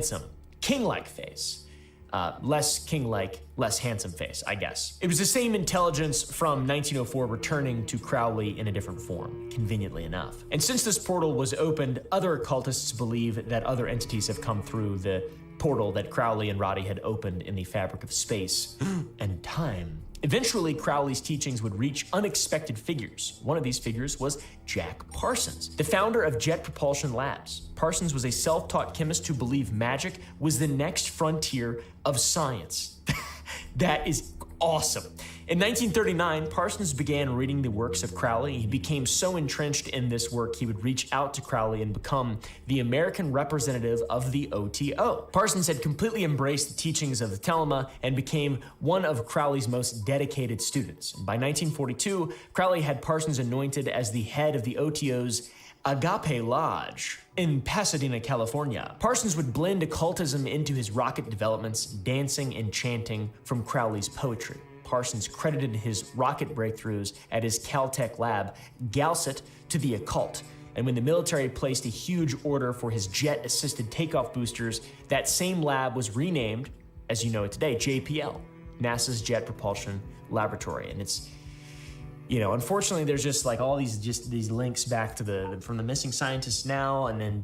handsome, king-like face. Less king-like, less handsome face, I guess. It was the same intelligence from 1904 returning to Crowley in a different form, conveniently enough. And since this portal was opened, other occultists believe that other entities have come through the portal that Crowley and Roddy had opened in the fabric of space and time. Eventually, Crowley's teachings would reach unexpected figures. One of these figures was Jack Parsons, the founder of Jet Propulsion Labs. Parsons was a self-taught chemist who believed magic was the next frontier of science. That is awesome. In 1939, Parsons began reading the works of Crowley. He became so entrenched in this work, he would reach out to Crowley and become the American representative of the OTO. Parsons had completely embraced the teachings of the Telema and became one of Crowley's most dedicated students. And by 1942, Crowley had Parsons anointed as the head of the OTO's Agape Lodge in Pasadena, California. Parsons would blend occultism into his rocket developments, dancing and chanting from Crowley's poetry. Parsons credited his rocket breakthroughs at his Caltech lab, Galset, to the occult. And when the military placed a huge order for his jet-assisted takeoff boosters, that same lab was renamed, as you know it today, JPL, NASA's Jet Propulsion Laboratory. And it's, you know, unfortunately, there's just like all these links back to from the missing scientists now, and then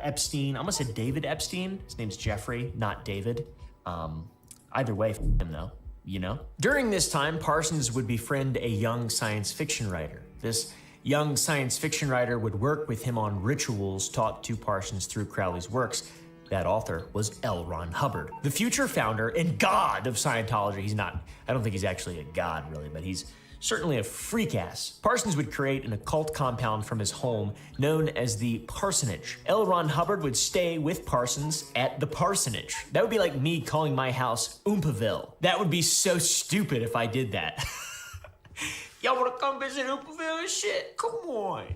Epstein. I almost said David Epstein. His name's Jeffrey, not David. Either way, him though. You know? During this time, Parsons would befriend a young science fiction writer. This young science fiction writer would work with him on rituals taught to Parsons through Crowley's works. That author was L. Ron Hubbard, the future founder and god of Scientology. He's not, I don't think he's actually a god really, but he's certainly a freak-ass. Parsons would create an occult compound from his home known as the Parsonage. L. Ron Hubbard would stay with Parsons at the Parsonage. That would be like me calling my house Oompaville. That would be so stupid if I did that. Y'all wanna come visit Oompaville and shit? Come on.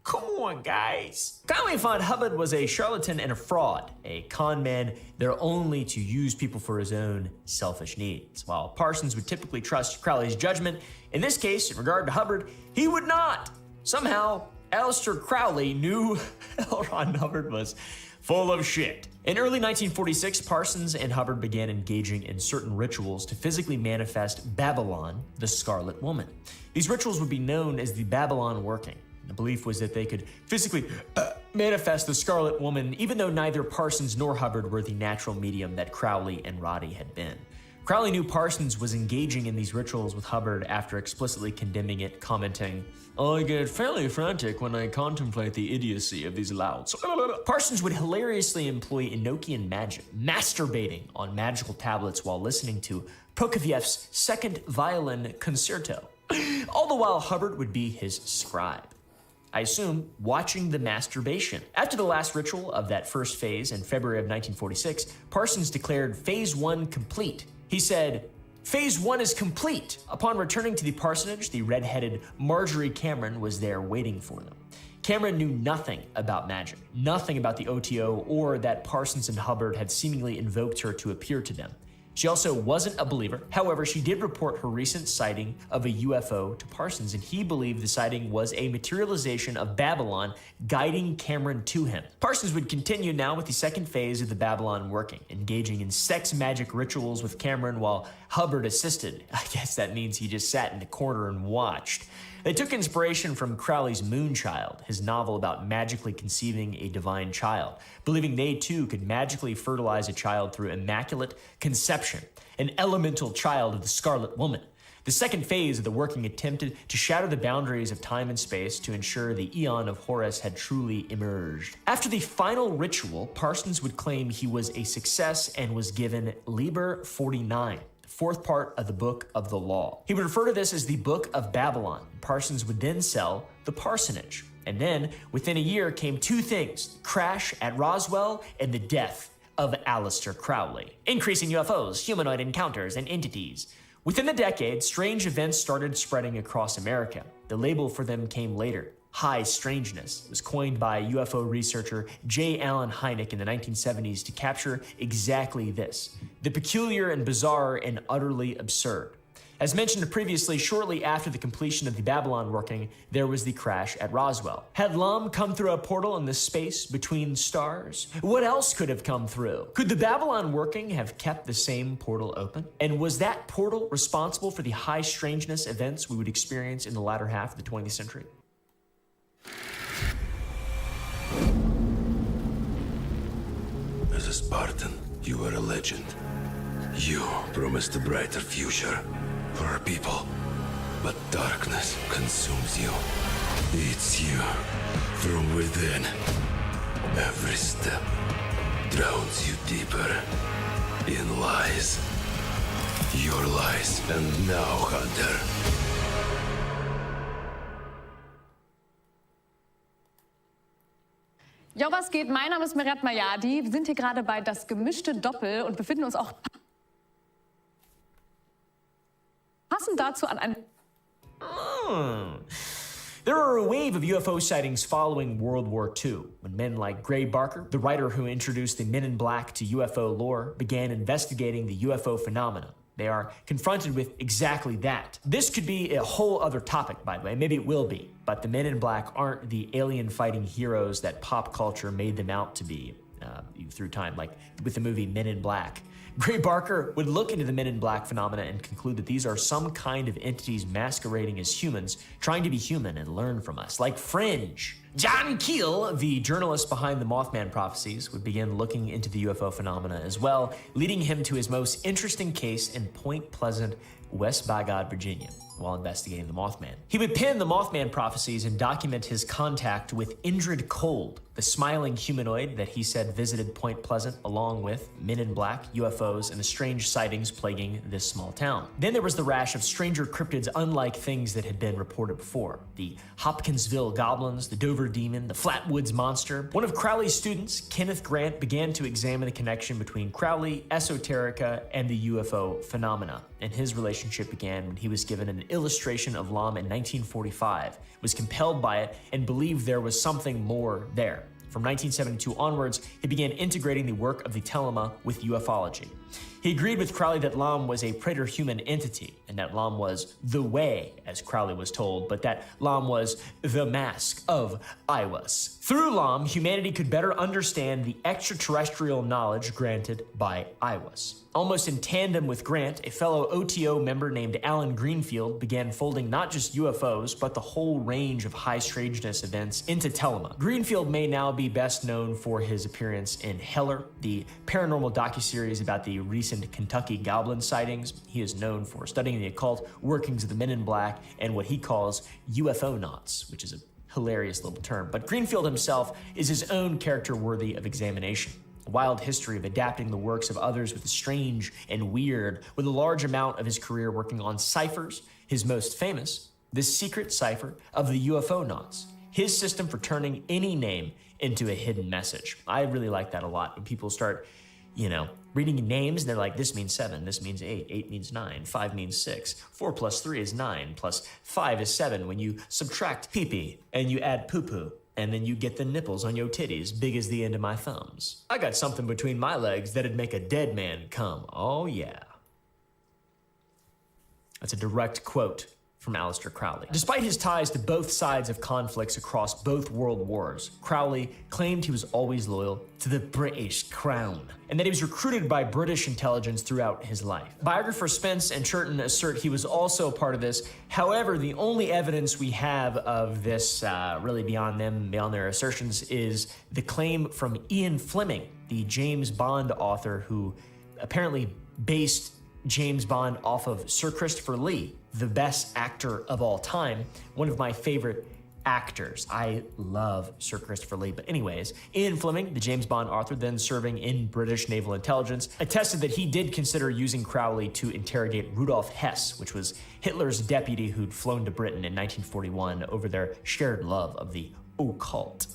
Come on, guys. Crowley found Hubbard was a charlatan and a fraud, a con man there only to use people for his own selfish needs. While Parsons would typically trust Crowley's judgment, in this case, in regard to Hubbard, he would not. Somehow, Aleister Crowley knew L. Ron Hubbard was full of shit. In early 1946, Parsons and Hubbard began engaging in certain rituals to physically manifest Babylon, the Scarlet Woman. These rituals would be known as the Babylon Working. The belief was that they could physically manifest the Scarlet Woman, even though neither Parsons nor Hubbard were the natural medium that Crowley and Roddy had been. Crowley knew Parsons was engaging in these rituals with Hubbard after explicitly condemning it, commenting, "I get fairly frantic when I contemplate the idiocy of these louds." Parsons would hilariously employ Enochian magic, masturbating on magical tablets while listening to Prokofiev's Second Violin Concerto. All the while, Hubbard would be his scribe. I assume, watching the masturbation. After the last ritual of that first phase in February of 1946, Parsons declared Phase 1 complete. He said, "Phase 1 is complete." Upon returning to the parsonage, the red-headed Marjorie Cameron was there waiting for them. Cameron knew nothing about magic, nothing about the OTO or that Parsons and Hubbard had seemingly invoked her to appear to them. She also wasn't a believer. However, she did report her recent sighting of a UFO to Parsons, and he believed the sighting was a materialization of Babylon guiding Cameron to him. Parsons would continue now with the second phase of the Babylon Working, engaging in sex magic rituals with Cameron while Hubbard assisted. I guess that means he just sat in the corner and watched. They took inspiration from Crowley's Moonchild, his novel about magically conceiving a divine child, believing they too could magically fertilize a child through immaculate conception, an elemental child of the Scarlet Woman. The second phase of the Working attempted to shatter the boundaries of time and space to ensure the Aeon of Horus had truly emerged. After the final ritual, Parsons would claim he was a success and was given Liber 49. Fourth part of the Book of the Law. He would refer to this as the Book of Babylon. Parsons would then sell the parsonage. And then, within a year, came two things: crash at Roswell and the death of Aleister Crowley. Increasing UFOs, humanoid encounters, and entities. Within the decade, strange events started spreading across America. The label for them came later. High strangeness. It was coined by UFO researcher J. Allen Hynek in the 1970s to capture exactly this: the peculiar and bizarre and utterly absurd. As mentioned previously, shortly after the completion of the Babylon working, there was the crash at Roswell. Had Lum come through a portal in the space between stars? What else could have come through? Could the Babylon working have kept the same portal open? And was that portal responsible for the high strangeness events we would experience in the latter half of the 20th century? As a Spartan, you are a legend. You promised a brighter future for our people, but darkness consumes you, eats you from within. Every step drowns you deeper in lies. Your lies, and now, Hunter. Jo, was geht? Mein Name ist Meret Mayadi. Wir sind hier gerade bei Das gemischte Doppel und befinden uns auch passend dazu an einem... There were a wave of UFO sightings following World War II, when men like Gray Barker, the writer who introduced the Men in Black to UFO lore, began investigating the UFO phenomena. They are confronted with exactly that. This could be a whole other topic, by the way. Maybe it will be. But the Men in Black aren't the alien-fighting heroes that pop culture made them out to be through time, like with the movie Men in Black. Gray Barker would look into the Men in Black phenomena and conclude that these are some kind of entities masquerading as humans, trying to be human and learn from us, like Fringe. John Keel, the journalist behind the Mothman prophecies, would begin looking into the UFO phenomena as well, leading him to his most interesting case in Point Pleasant, West Bagod, Virginia, while investigating the Mothman. He would pen the Mothman prophecies and document his contact with Indrid Cold, the smiling humanoid that he said visited Point Pleasant along with Men in Black, UFOs, and the strange sightings plaguing this small town. Then there was the rash of stranger cryptids unlike things that had been reported before. The Hopkinsville goblins, the Dover demon, the Flatwoods monster. One of Crowley's students, Kenneth Grant, began to examine the connection between Crowley, esoterica, and the UFO phenomena. And his relationship began when he was given an illustration of Lum in 1945, was compelled by it, and believed there was something more there. From 1972 onwards, he began integrating the work of the Telema with ufology. He agreed with Crowley that Lum was a preter-human entity, and that Lum was the way, as Crowley was told, but that Lum was the mask of Aiwas. Through Lum, humanity could better understand the extraterrestrial knowledge granted by Aiwas. Almost in tandem with Grant, a fellow OTO member named Alan Greenfield began folding not just UFOs, but the whole range of high strangeness events into Telema. Greenfield may now be best known for his appearance in Heller, the paranormal docuseries about the recent Kentucky goblin sightings. He is known for studying the occult workings of the Men in Black and what he calls UFO-nauts, which is a hilarious little term. But Greenfield himself is his own character worthy of examination. A wild history of adapting the works of others with the strange and weird, with a large amount of his career working on ciphers, his most famous, the secret cipher of the UFO-nauts, his system for turning any name into a hidden message. I really like that a lot. When people start, reading names, and they're like, this means 7, this means 8, 8 means 9, 5 means 6, 4 plus 3 is 9, plus 5 is 7. When you subtract pee-pee and you add poo-poo, and then you get the nipples on your titties big as the end of my thumbs. I got something between my legs that'd make a dead man come. Oh yeah. That's a direct quote from Aleister Crowley. Despite his ties to both sides of conflicts across both world wars, Crowley claimed he was always loyal to the British Crown, and that he was recruited by British intelligence throughout his life. Biographers Spence and Churton assert he was also part of this. However, the only evidence we have of this, really beyond their assertions, is the claim from Ian Fleming, the James Bond author who apparently based James Bond off of Sir Christopher Lee, the best actor of all time, one of my favorite actors. I love Sir Christopher Lee. But anyways, Ian Fleming, the James Bond author, then serving in British naval intelligence, attested that he did consider using Crowley to interrogate Rudolf Hess, which was Hitler's deputy who'd flown to Britain in 1941 over their shared love of the occult.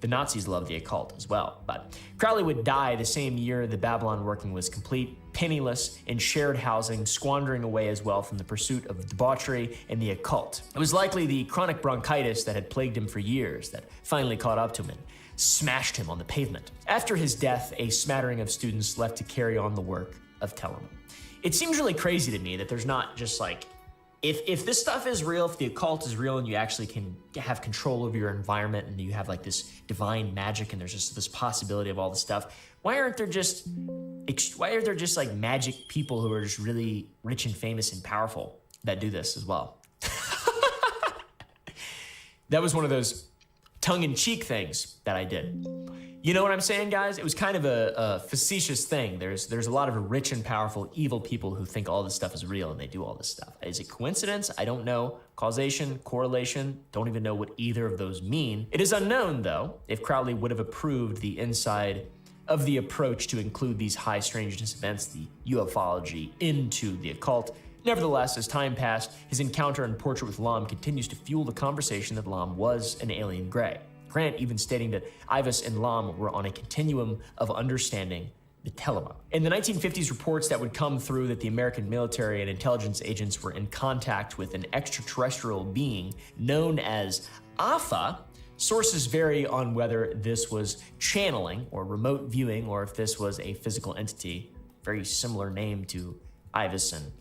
The Nazis loved the occult as well, but Crowley would die the same year the Babylon working was complete, penniless, in shared housing, squandering away his wealth in the pursuit of debauchery and the occult. It was likely the chronic bronchitis that had plagued him for years that finally caught up to him and smashed him on the pavement. After his death, a smattering of students left to carry on the work of Telema. It seems really crazy to me that there's not just like, if this stuff is real, if the occult is real and you actually can have control over your environment and you have like this divine magic and there's just this possibility of all this stuff, why aren't there just like magic people who are just really rich and famous and powerful that do this as well? That was one of those tongue-in-cheek things that I did. You know what I'm saying, guys? It was kind of a facetious thing. There's a lot of rich and powerful evil people who think all this stuff is real and they do all this stuff. Is it coincidence? I don't know. Causation, correlation, don't even know what either of those mean. It is unknown, though, if Crowley would have approved the inside of the approach to include these high strangeness events, the ufology, into the occult. Nevertheless, as time passed, his encounter and portrait with Lam continues to fuel the conversation that Lam was an alien gray. Grant even stating that Ivas and Lam were on a continuum of understanding the telema. In the 1950s, reports that would come through that the American military and intelligence agents were in contact with an extraterrestrial being known as Afa. Sources vary on whether this was channeling or remote viewing or if this was a physical entity. Very similar name to Ivas and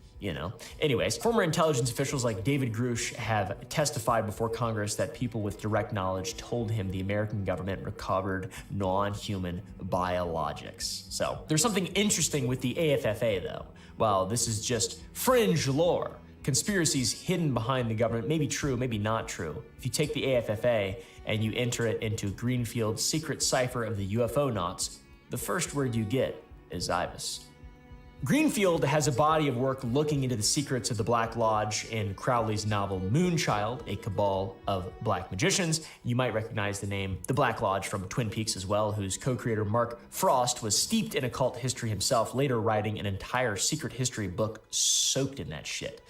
Anyways, former intelligence officials like David Grush have testified before Congress that people with direct knowledge told him the American government recovered non-human biologics. So there's something interesting with the AFFA, though. While this is just fringe lore, conspiracies hidden behind the government may be true, maybe not true. If you take the AFFA and you enter it into Greenfield's secret cipher of the UFO knots, the first word you get is Ibis. Greenfield has a body of work looking into the secrets of the Black Lodge in Crowley's novel Moonchild, a cabal of black magicians. You might recognize the name The Black Lodge from Twin Peaks as well, whose co-creator Mark Frost was steeped in occult history himself, later writing an entire secret history book soaked in that shit.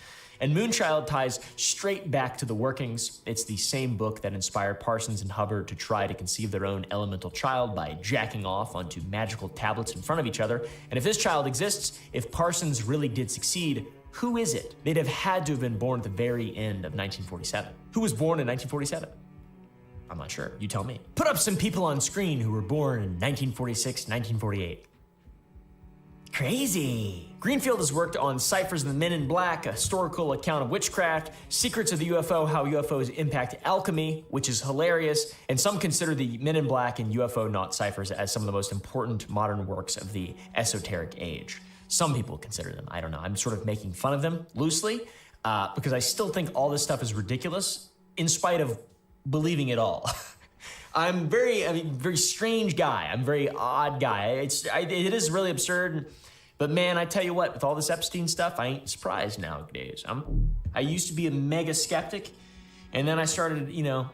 And Moonchild ties straight back to the workings. It's the same book that inspired Parsons and Hubbard to try to conceive their own elemental child by jacking off onto magical tablets in front of each other. And if this child exists, if Parsons really did succeed, who is it? They'd have had to have been born at the very end of 1947. Who was born in 1947? I'm not sure. You tell me. Put up some people on screen who were born in 1946, 1948. Crazy. Greenfield has worked on Ciphers of the Men in Black, a historical account of witchcraft, Secrets of the UFO, how UFOs impact alchemy, which is hilarious, and some consider the Men in Black and UFO knot ciphers as some of the most important modern works of the esoteric age. Some people consider them. I don't know. I'm sort of making fun of them loosely because I still think all this stuff is ridiculous in spite of believing it all. I'm very strange guy. I'm a very odd guy. It is really absurd. But man, I tell you what, with all this Epstein stuff, I ain't surprised nowadays. I used to be a mega skeptic, and then I started,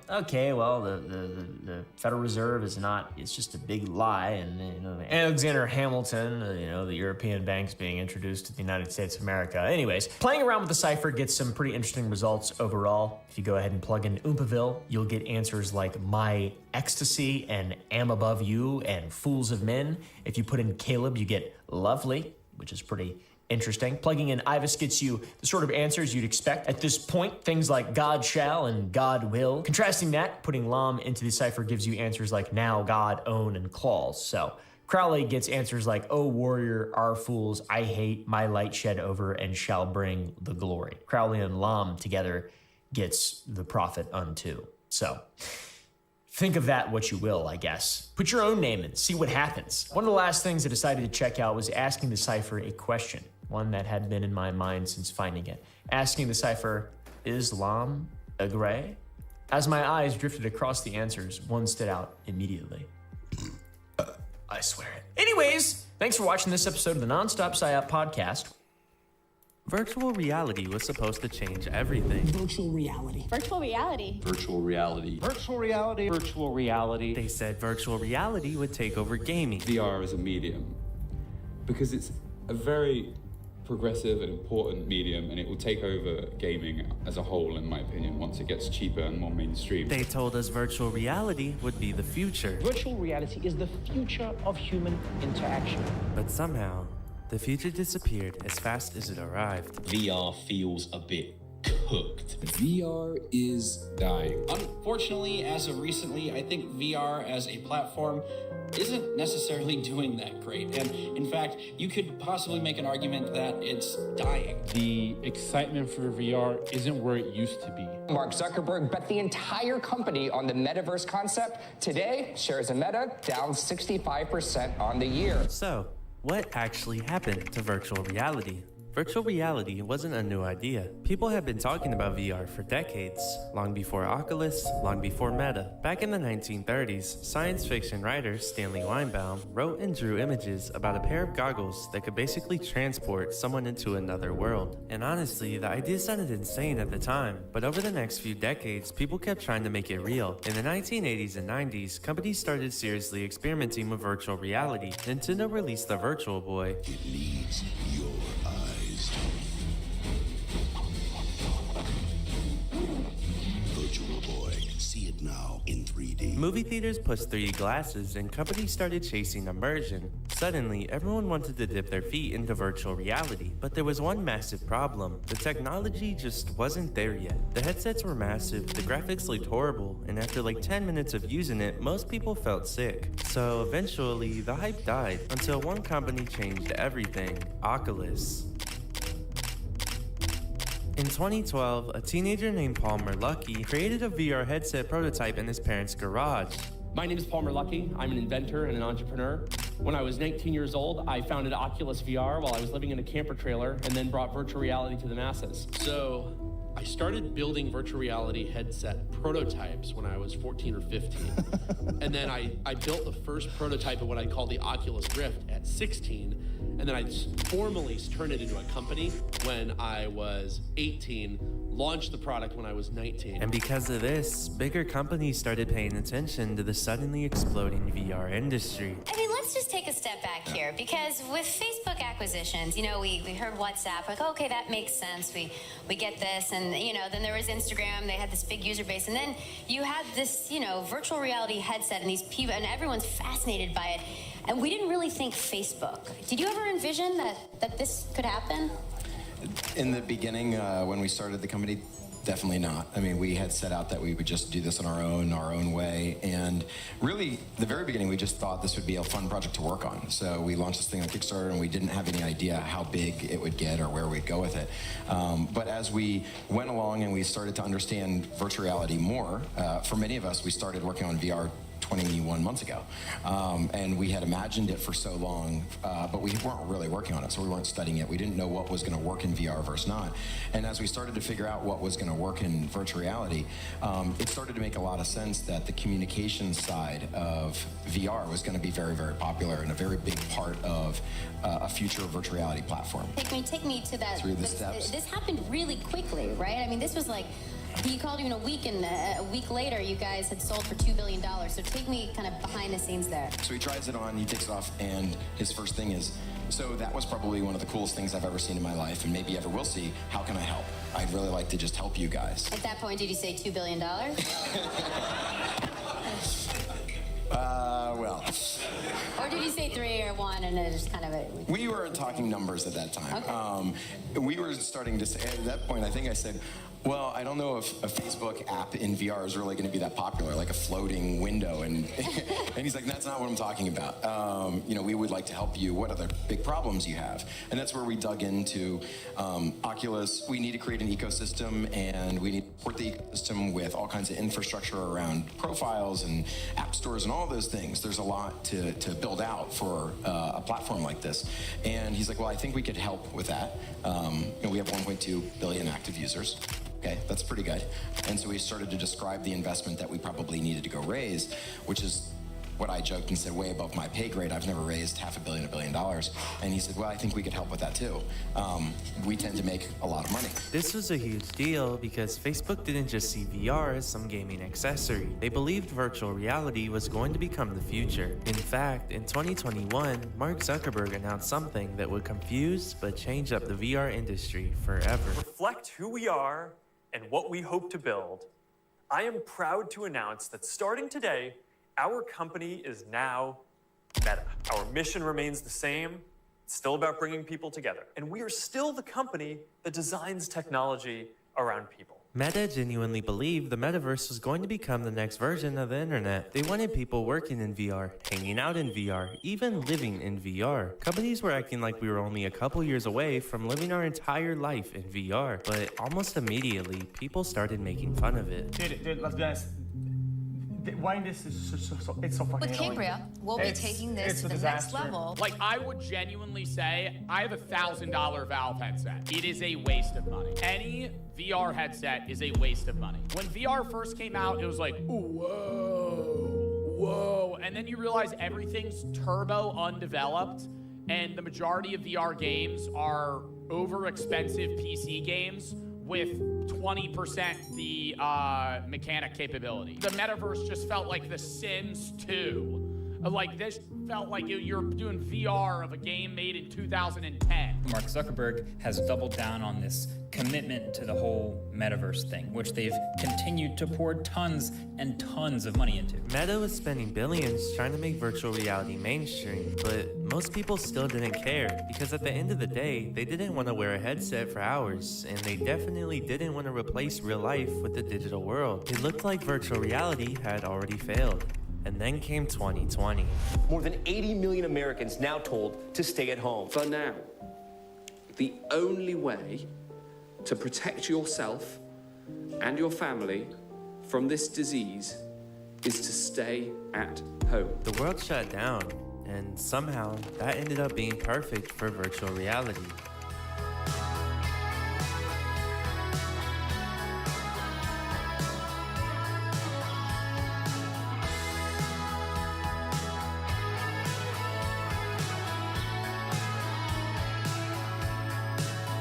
okay, well, the Federal Reserve is not, it's just a big lie, and, Alexander Hamilton, the European banks being introduced to the United States of America. Anyways, playing around with the cipher gets some pretty interesting results overall. If you go ahead and plug in Oompaville, you'll get answers like My Ecstasy and Am Above You and Fools of Men. If you put in Caleb, you get Lovely, which is pretty interesting. Plugging in Ibis gets you the sort of answers you'd expect at this point, things like God shall and God will. Contrasting that, putting Lam into the cipher gives you answers like now, God, own, and claws. So Crowley gets answers like, oh warrior, our fools, I hate, my light shed over and shall bring the glory. Crowley and Lam together gets the prophet unto. So think of that what you will, I guess. Put your own name in, see what happens. One of the last things I decided to check out was asking the cipher a question, one that had been in my mind since finding it. Asking the cipher, is Lam a gray? As my eyes drifted across the answers, one stood out immediately. I swear it. Anyways, thanks for watching this episode of the Nonstop PsyOp Podcast. Virtual reality was supposed to change everything. Virtual reality. Virtual reality. Virtual reality. Virtual reality. Virtual reality. They said virtual reality would take over gaming. VR as a medium. Because it's a very progressive and important medium, and it will take over gaming as a whole, in my opinion, once it gets cheaper and more mainstream. They told us virtual reality would be the future. Virtual reality is the future of human interaction. But somehow, the future disappeared as fast as it arrived. VR feels a bit cooked. VR is dying. Unfortunately, as of recently, I think VR as a platform isn't necessarily doing that great. And in fact, you could possibly make an argument that it's dying. The excitement for VR isn't where it used to be. Mark Zuckerberg bet the entire company on the metaverse concept. Today, shares in Meta down 65% on the year. So, what actually happened to virtual reality? Virtual reality wasn't a new idea. People had been talking about VR for decades, long before Oculus, long before Meta. Back in the 1930s, science fiction writer Stanley Weinbaum wrote and drew images about a pair of goggles that could basically transport someone into another world. And honestly, the idea sounded insane at the time, but over the next few decades, people kept trying to make it real. In the 1980s and 90s, companies started seriously experimenting with virtual reality. Nintendo released the Virtual Boy. It needs your eyes. Virtual Boy. See it now in 3D. Movie theaters pushed 3D glasses and companies started chasing immersion. Suddenly, everyone wanted to dip their feet into virtual reality, but there was one massive problem. The technology just wasn't there yet. The headsets were massive, the graphics looked horrible, and after like 10 minutes of using it, most people felt sick. So eventually, the hype died until one company changed everything: Oculus. In 2012, a teenager named Palmer Luckey created a VR headset prototype in his parents' garage. My name is Palmer Luckey. I'm an inventor and an entrepreneur. When I was 19 years old, I founded Oculus VR while I was living in a camper trailer and then brought virtual reality to the masses. So I started building virtual reality headset prototypes when I was 14 or 15. And then I built the first prototype of what I call the Oculus Rift at 16. And then I formally turned it into a company when I was 18, launched the product when I was 19. And because of this, bigger companies started paying attention to the suddenly exploding VR industry. I mean, let's just take a step back here, because with Facebook acquisitions, you know, we heard WhatsApp, like, okay, that makes sense. We get this, and, you know, then there was Instagram, they had this big user base, and then you had this, you know, virtual reality headset, and these people, and everyone's fascinated by it. And we didn't really think Facebook. Did you ever envision that this could happen? In the beginning, when we started the company, definitely not. I mean, we had set out that we would just do this on our own way. And really, the very beginning, we just thought this would be a fun project to work on. So we launched this thing on Kickstarter, and we didn't have any idea how big it would get or where we'd go with it. But as we went along and we started to understand virtual reality more, for many of us, we started working on VR 21 months ago. And we had imagined it for so long, but we weren't really working on it, so we weren't studying it. We didn't know what was going to work in VR versus not. And as we started to figure out what was going to work in virtual reality, it started to make a lot of sense that the communication side of VR was going to be very, very popular and a very big part of a future virtual reality platform. Take me to that. Through the steps. This happened really quickly, right? I mean, this was like, he called you in a week, and a week later, you guys had sold for $2 billion. So take me kind of behind the scenes there. So he tries it on, he takes it off, and his first thing is, so that was probably one of the coolest things I've ever seen in my life, and maybe ever will see. How can I help? I'd really like to just help you guys. At that point, did you say $2 billion? Well. Or did you say 3 or 1, and it just kind of... We were talking numbers at that time. Okay. We were starting to say, at that point, I think I said, well, I don't know if a Facebook app in VR is really going to be that popular, like a floating window. And and he's like, that's not what I'm talking about. You know, we would like to help you. What other big problems you have? And that's where we dug into Oculus. We need to create an ecosystem, and we need to support the ecosystem with all kinds of infrastructure around profiles and app stores and all those things. There's a lot to build out for a platform like this. And he's like, well, I think we could help with that. You know, we have 1.2 billion active users. Okay, that's pretty good. And so we started to describe the investment that we probably needed to go raise, which is what I joked and said, way above my pay grade. I've never raised $500 million, $1 billion. And he said, well, I think we could help with that too. We tend to make a lot of money. This was a huge deal because Facebook didn't just see VR as some gaming accessory. They believed virtual reality was going to become the future. In fact, in 2021, Mark Zuckerberg announced something that would confuse but change up the VR industry forever. Reflect who we are and what we hope to build. I am proud to announce that starting today, our company is now Meta. Our mission remains the same. It's still about bringing people together. And we are still the company that designs technology around people. Meta genuinely believed the metaverse was going to become the next version of the internet. They wanted people working in VR, hanging out in VR, even living in VR. Companies were acting like we were only a couple years away from living our entire life in VR, but almost immediately, people started making fun of it. Dude, let's be honest. Why this is it's so fucking With annoying. Cambria, we'll be taking this to the next level. Like, I would genuinely say, I have a $1,000 Valve headset. It is a waste of money. Any VR headset is a waste of money. When VR first came out, it was like, ooh, whoa. And then you realize everything's turbo undeveloped, and the majority of VR games are over-expensive PC games with 20% the mechanic capability. The metaverse just felt like The Sims 2. Like, this felt like you're doing VR of a game made in 2010. Mark Zuckerberg has doubled down on this commitment to the whole metaverse thing, which they've continued to pour tons and tons of money into. Meta was spending billions trying to make virtual reality mainstream, but most people still didn't care because at the end of the day, they didn't want to wear a headset for hours, and they definitely didn't want to replace real life with the digital world. It looked like virtual reality had already failed. And then came 2020. More than 80 million Americans now told to stay at home. For now, the only way to protect yourself and your family from this disease is to stay at home. The world shut down, and somehow that ended up being perfect for virtual reality.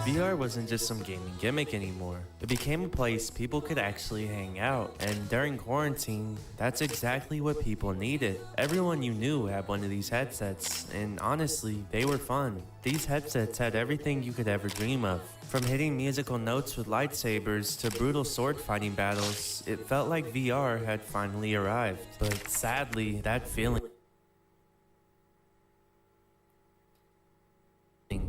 VR wasn't just some gaming gimmick anymore. It became a place people could actually hang out. And during quarantine, that's exactly what people needed. Everyone you knew had one of these headsets, and honestly, they were fun. These headsets had everything you could ever dream of. From hitting musical notes with lightsabers to brutal sword fighting battles, it felt like VR had finally arrived. But sadly, that feeling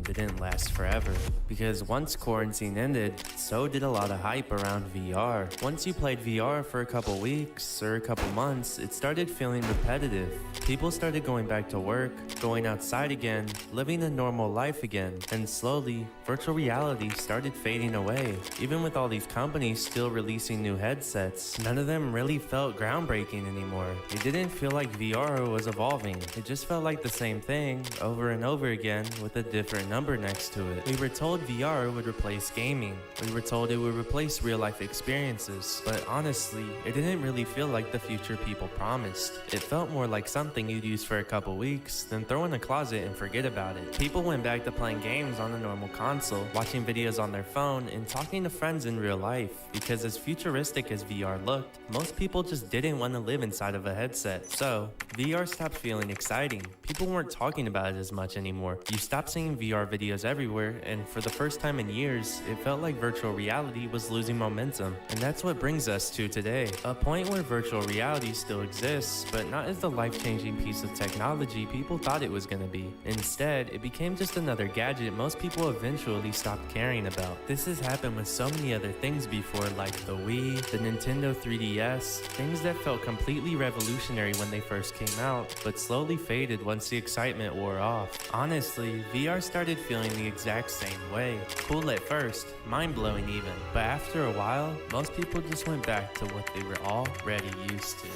didn't last forever, because once quarantine ended, so did a lot of hype around VR. Once you played VR for a couple weeks or a couple months, it started feeling repetitive. People started going back to work, going outside again, living a normal life again, and slowly, virtual reality started fading away. Even with all these companies still releasing new headsets, none of them really felt groundbreaking anymore. It didn't feel like VR was evolving. It just felt like the same thing over and over again with a different number next to it. We were told VR would replace gaming. We were told it would replace real-life experiences. But honestly, it didn't really feel like the future people promised. It felt more like something you'd use for a couple weeks, then throw in a closet and forget about it. People went back to playing games on a normal console, watching videos on their phone, and talking to friends in real life. Because as futuristic as VR looked, most people just didn't want to live inside of a headset. So, VR stopped feeling exciting. People weren't talking about it as much anymore. You stopped seeing VR videos everywhere, and for the first time in years, it felt like virtual reality was losing momentum. And that's what brings us to today, a point where virtual reality still exists, but not as the life-changing piece of technology people thought it was going to be. Instead, it became just another gadget most people eventually stopped caring about. This has happened with so many other things before, like the Wii, the Nintendo 3DS, things that felt completely revolutionary when they first came out, but slowly faded once the excitement wore off. Honestly, VR started feeling the exact same way. Cool at first, mind-blowing even, but after a while, most people just went back to what they were already used to.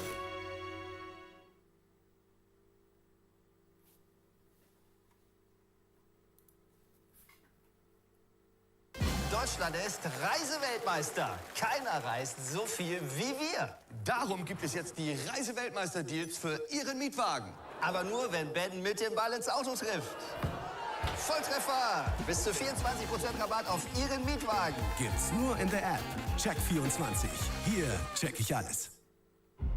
Deutschland ist Reiseweltmeister. Keiner reist so viel wie wir. Darum gibt es jetzt die Reiseweltmeister-Deals für Ihren Mietwagen. Aber nur, wenn Ben mit dem Ball ins Auto trifft. Volltreffer! Bis zu 24% Rabatt auf Ihren Mietwagen. Gibt's nur in der App. Check24. Hier check ich alles.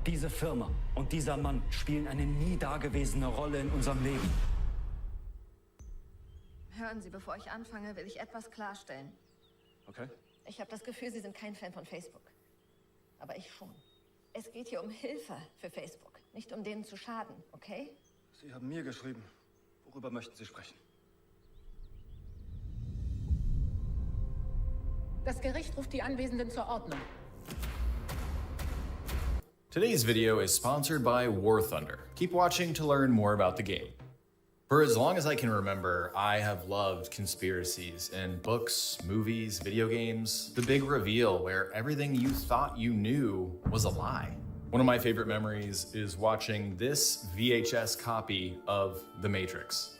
Diese Firma und dieser Mann spielen eine nie dagewesene Rolle in unserem Leben. Hören Sie, bevor ich anfange, will ich etwas klarstellen. Okay. Ich habe das Gefühl, Sie sind kein Fan von Facebook. Aber ich schon. Es geht hier um Hilfe für Facebook, nicht um denen zu schaden, okay? Sie haben mir geschrieben. Worüber möchten Sie sprechen? Das Gericht ruft die Anwesenden zur Ordnung. Today's video is sponsored by War Thunder. Keep watching to learn more about the game. For as long as I can remember, I have loved conspiracies in books, movies, video games. The big reveal where everything you thought you knew was a lie. One of my favorite memories is watching this VHS copy of The Matrix.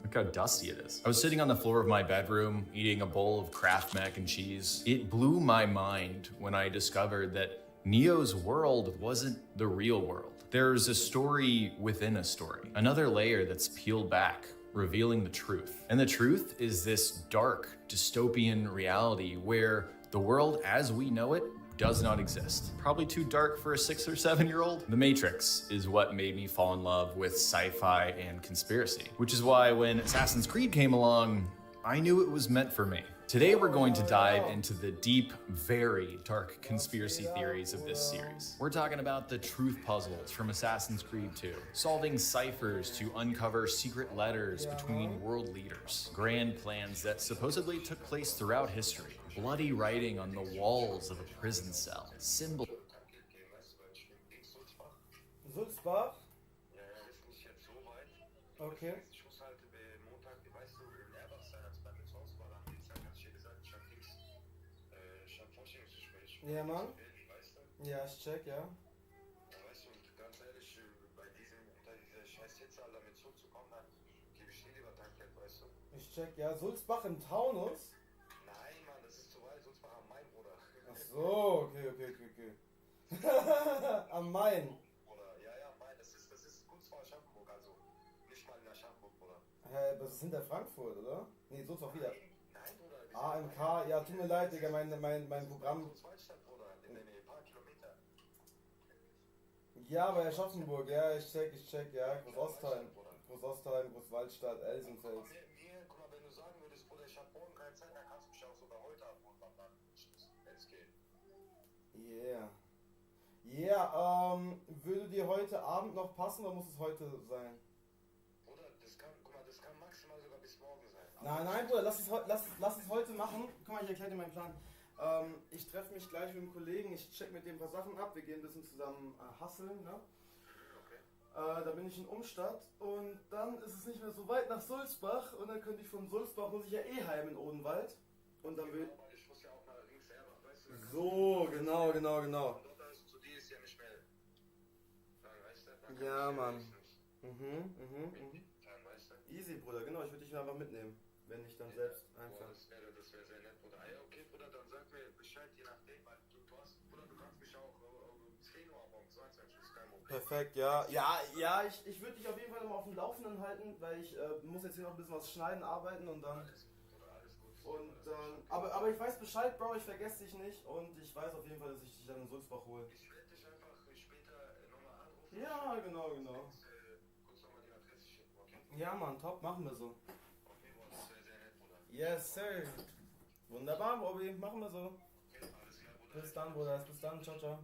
Look how dusty it is. I was sitting on the floor of my bedroom eating a bowl of Kraft mac and cheese. It blew my mind when I discovered that Neo's world wasn't the real world. There's a story within a story, another layer that's peeled back, revealing the truth. And the truth is this dark, dystopian reality where the world as we know it does not exist. Probably too dark for a 6 or 7-year-old. The Matrix is what made me fall in love with sci-fi and conspiracy, which is why when Assassin's Creed came along, I knew it was meant for me. Today we're going to dive into the deep, very dark conspiracy theories of this series. We're talking about the truth puzzles from Assassin's Creed 2, solving ciphers to uncover secret letters between world leaders, grand plans that supposedly took place throughout history, bloody writing on the walls of a prison cell, symbol. Sulzbach? Okay. Ja, Mann. Ja, ich check, ja. Weißt du, und ganz ehrlich, unter dieser scheiß Hitze damit zuzukommen, dann gebe ich dir lieber Tankgeld, weißt du? Ich check, ja. Sulzbach im Taunus? Nein, Mann, das ist zu weit. Sulzbach am Main, Bruder. Ach so, okay. Am Main. Bruder, ja, Main, das ist kurz vor Aschaffenburg, also nicht mal in Aschaffenburg, Bruder. Hä, das ist hinter Frankfurt, oder? Nee, Sulzbach wieder. Nein, Bruder. AMK, ja, tut mir leid, Digga, mein Programm. Ja, bei Aschaffenburg, ja, ich check, ja, Großostheim, Großwaldstadt, Elsenfels. Guck mal, wenn du sagen würdest, Bruder, ich hab morgen keine Zeit, dann kannst du mich auch sogar heute abholen, Mann, wenn es geht. Yeah, würde dir heute Abend noch passen oder muss es heute sein? Bruder, das kann maximal sogar bis morgen sein. Nein, Bruder, lass es heute machen. Guck mal, ich erkläre dir meinen Plan. Ich treffe mich gleich mit dem Kollegen, ich check mit dem ein paar Sachen ab, wir gehen ein bisschen zusammen hustlen, ne? Da bin ich in Umstadt und dann ist es nicht mehr so weit nach Sulzbach und dann könnte ich von Sulzbach, muss ich ja eh heim in Odenwald und dann will... Ich muss ja auch mal links selber, weißt du? So, genau. Und dort ist zu dir ist ja nicht mehr... Weißt du? Ja, Mann. Weißt du? Easy, Bruder, genau, ich würde dich nur einfach mitnehmen, wenn ich dann selbst einfach... Das wäre sehr nett, Bruder. Ja, okay, Bruder, dann sag mir Bescheid, je nachdem, weil du kannst mich auch um 10 Uhr morgens, 22 Uhr, kein Problem. Perfekt, ja, ich würde dich auf jeden Fall immer auf dem Laufenden halten, weil ich muss jetzt hier noch ein bisschen was schneiden, arbeiten und dann... Alles gut. Und dann... Aber ich weiß Bescheid, Bro, ich vergesse dich nicht und ich weiß auf jeden Fall, dass ich dich dann in Sulzbach hole. Ich werde dich einfach später nochmal anrufen. Ja, genau. Kurz nochmal die Adresse schicken, okay? Ja, Mann, top, machen wir so. Okay, Bruder, das wäre sehr nett, Bruder. Yes, sir. Wunderbar, Bobby, machen wir so. Okay, alles klar, Bruder. Bis dann, Bruder, bis dann, ciao. Ciao.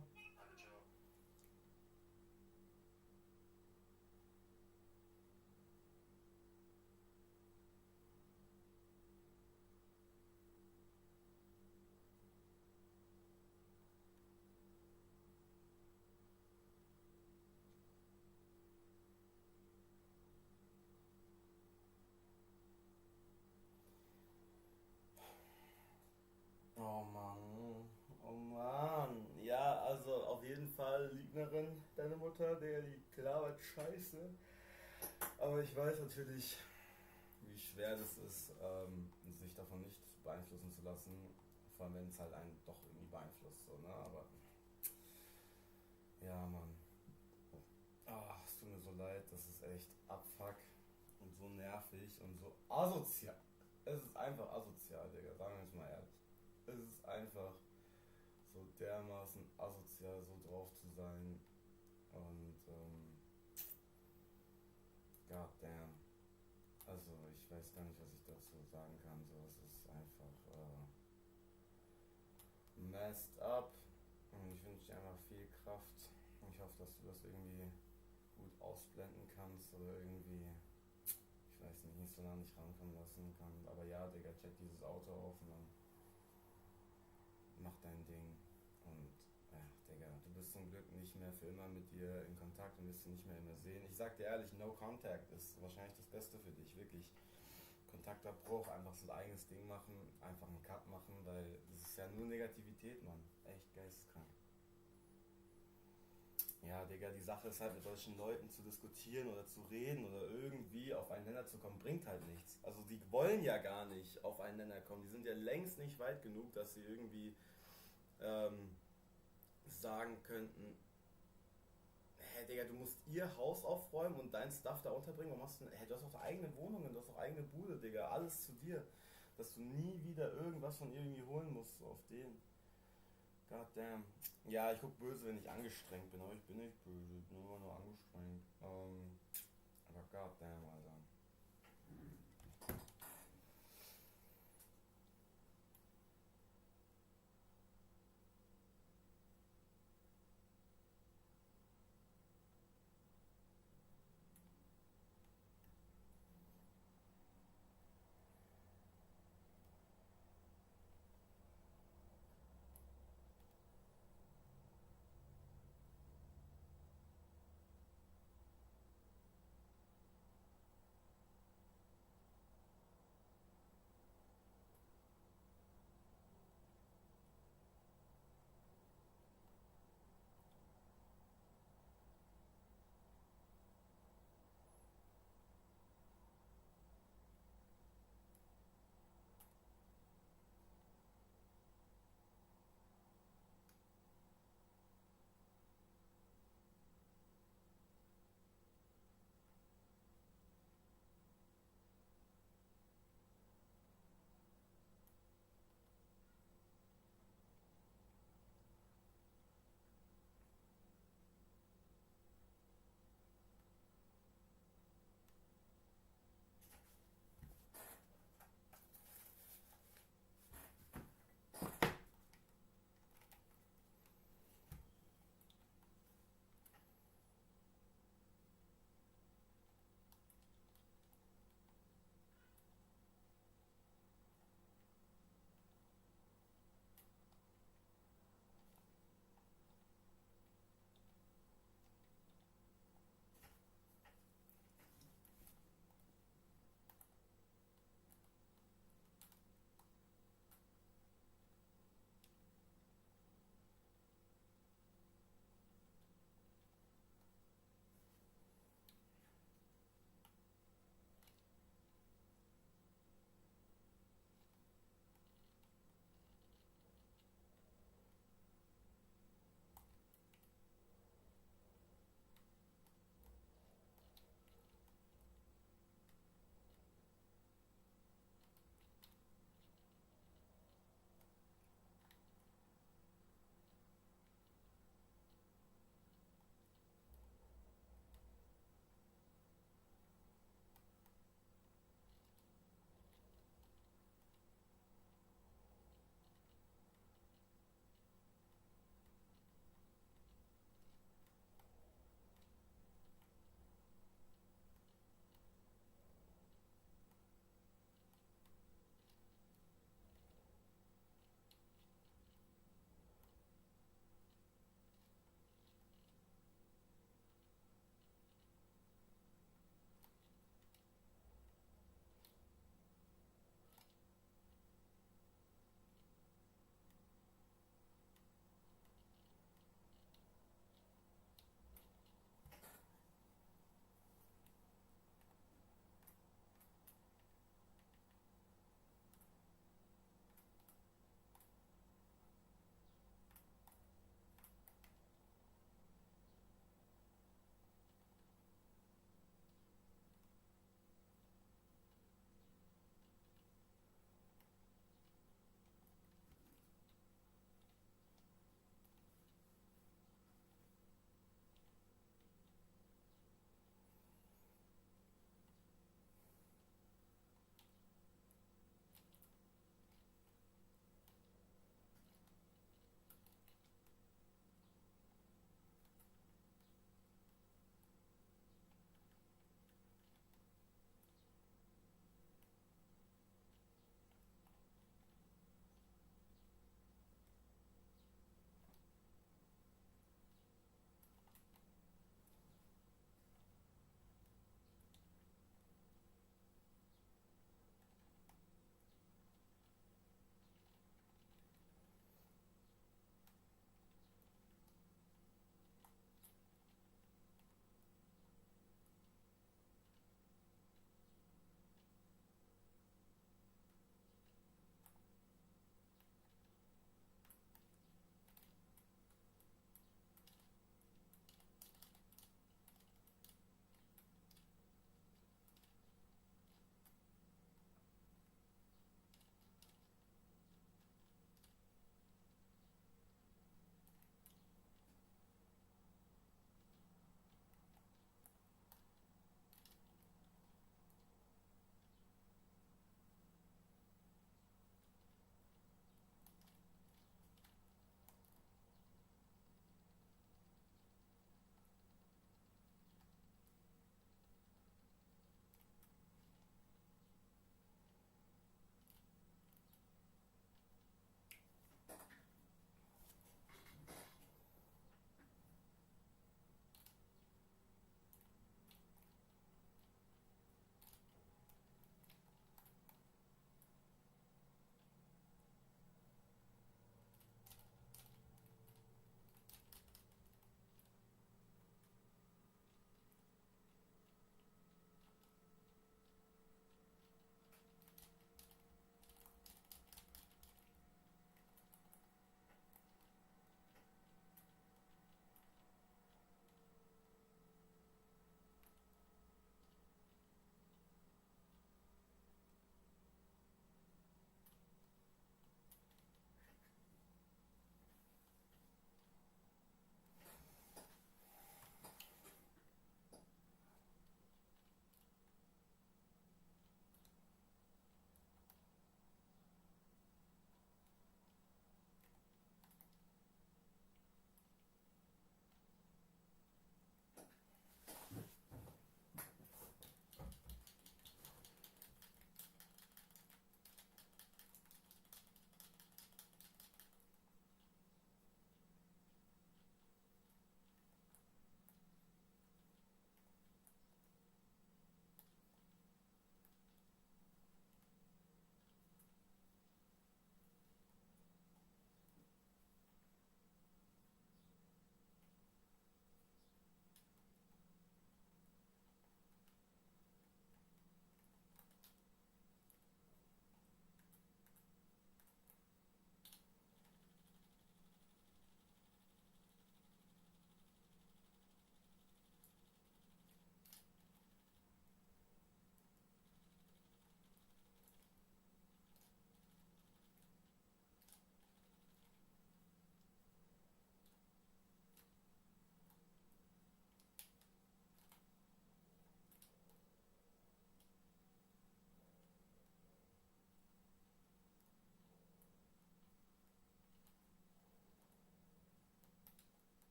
Oh Mann. Ja, also auf jeden Fall Lügnerin, deine Mutter, der die labert Scheiße. Aber ich weiß natürlich, wie schwer das ist, sich davon nicht beeinflussen zu lassen. Vor allem, wenn es halt einen doch irgendwie beeinflusst, so, ne? Aber ja, Mann. Es tut mir so leid, das ist echt Abfuck und so nervig und so asozial. Es ist einfach asozial, Digga, sagen wir es mal ehrlich. Es ist einfach so dermaßen asozial, so drauf zu sein und god damn. Also ich weiß gar nicht, was ich dazu sagen kann, so es ist einfach messed up und ich wünsche dir einfach viel Kraft. Ich hoffe, dass du das irgendwie gut ausblenden kannst oder irgendwie, ich weiß nicht so nah nicht rankommen lassen kann. Aber ja, Digga, check dieses Auto auf und dann mach dein Ding. Und ja, Digga, du bist zum Glück nicht mehr für immer mit dir in Kontakt und wirst du nicht mehr immer sehen. Ich sag dir ehrlich, No Contact ist wahrscheinlich das Beste für dich, wirklich. Kontaktabbruch, einfach so ein eigenes Ding machen, einfach einen Cut machen, weil das ist ja nur Negativität, Mann. Echt geisteskrank. Ja, Digga, die Sache ist halt, mit solchen Leuten zu diskutieren oder zu reden oder irgendwie auf einen Nenner zu kommen, bringt halt nichts. Also die wollen ja gar nicht auf einen Nenner kommen. Die sind ja längst nicht weit genug, dass sie irgendwie sagen könnten, hey Digga, du musst ihr Haus aufräumen und dein Stuff da unterbringen. Warum hast du, hey, du hast doch eigene Wohnungen, du hast doch eigene Bude, Digga, alles zu dir. Dass du nie wieder irgendwas von ihr irgendwie holen musst, so auf den. God damn. Ja, ich guck böse, wenn ich angestrengt bin, aber ich bin nicht böse, ich bin immer nur angestrengt. Aber god damn, Alter.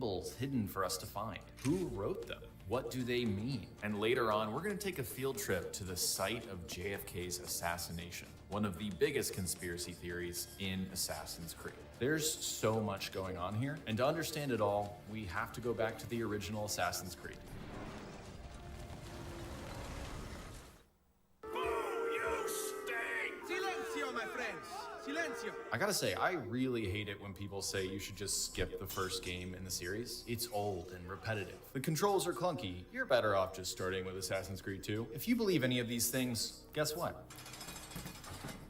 symbols hidden for us to find. Who wrote them? What do they mean? And later on, we're going to take a field trip to the site of JFK's assassination, one of the biggest conspiracy theories in Assassin's Creed. There's so much going on here, and to understand it all, we have to go back to the original Assassin's Creed. Silencio, my friends. Silencio. I gotta say, I really hate it when people say you should just skip the first game in the series. It's old and repetitive. The controls are clunky. You're better off just starting with Assassin's Creed 2. If you believe any of these things, guess what?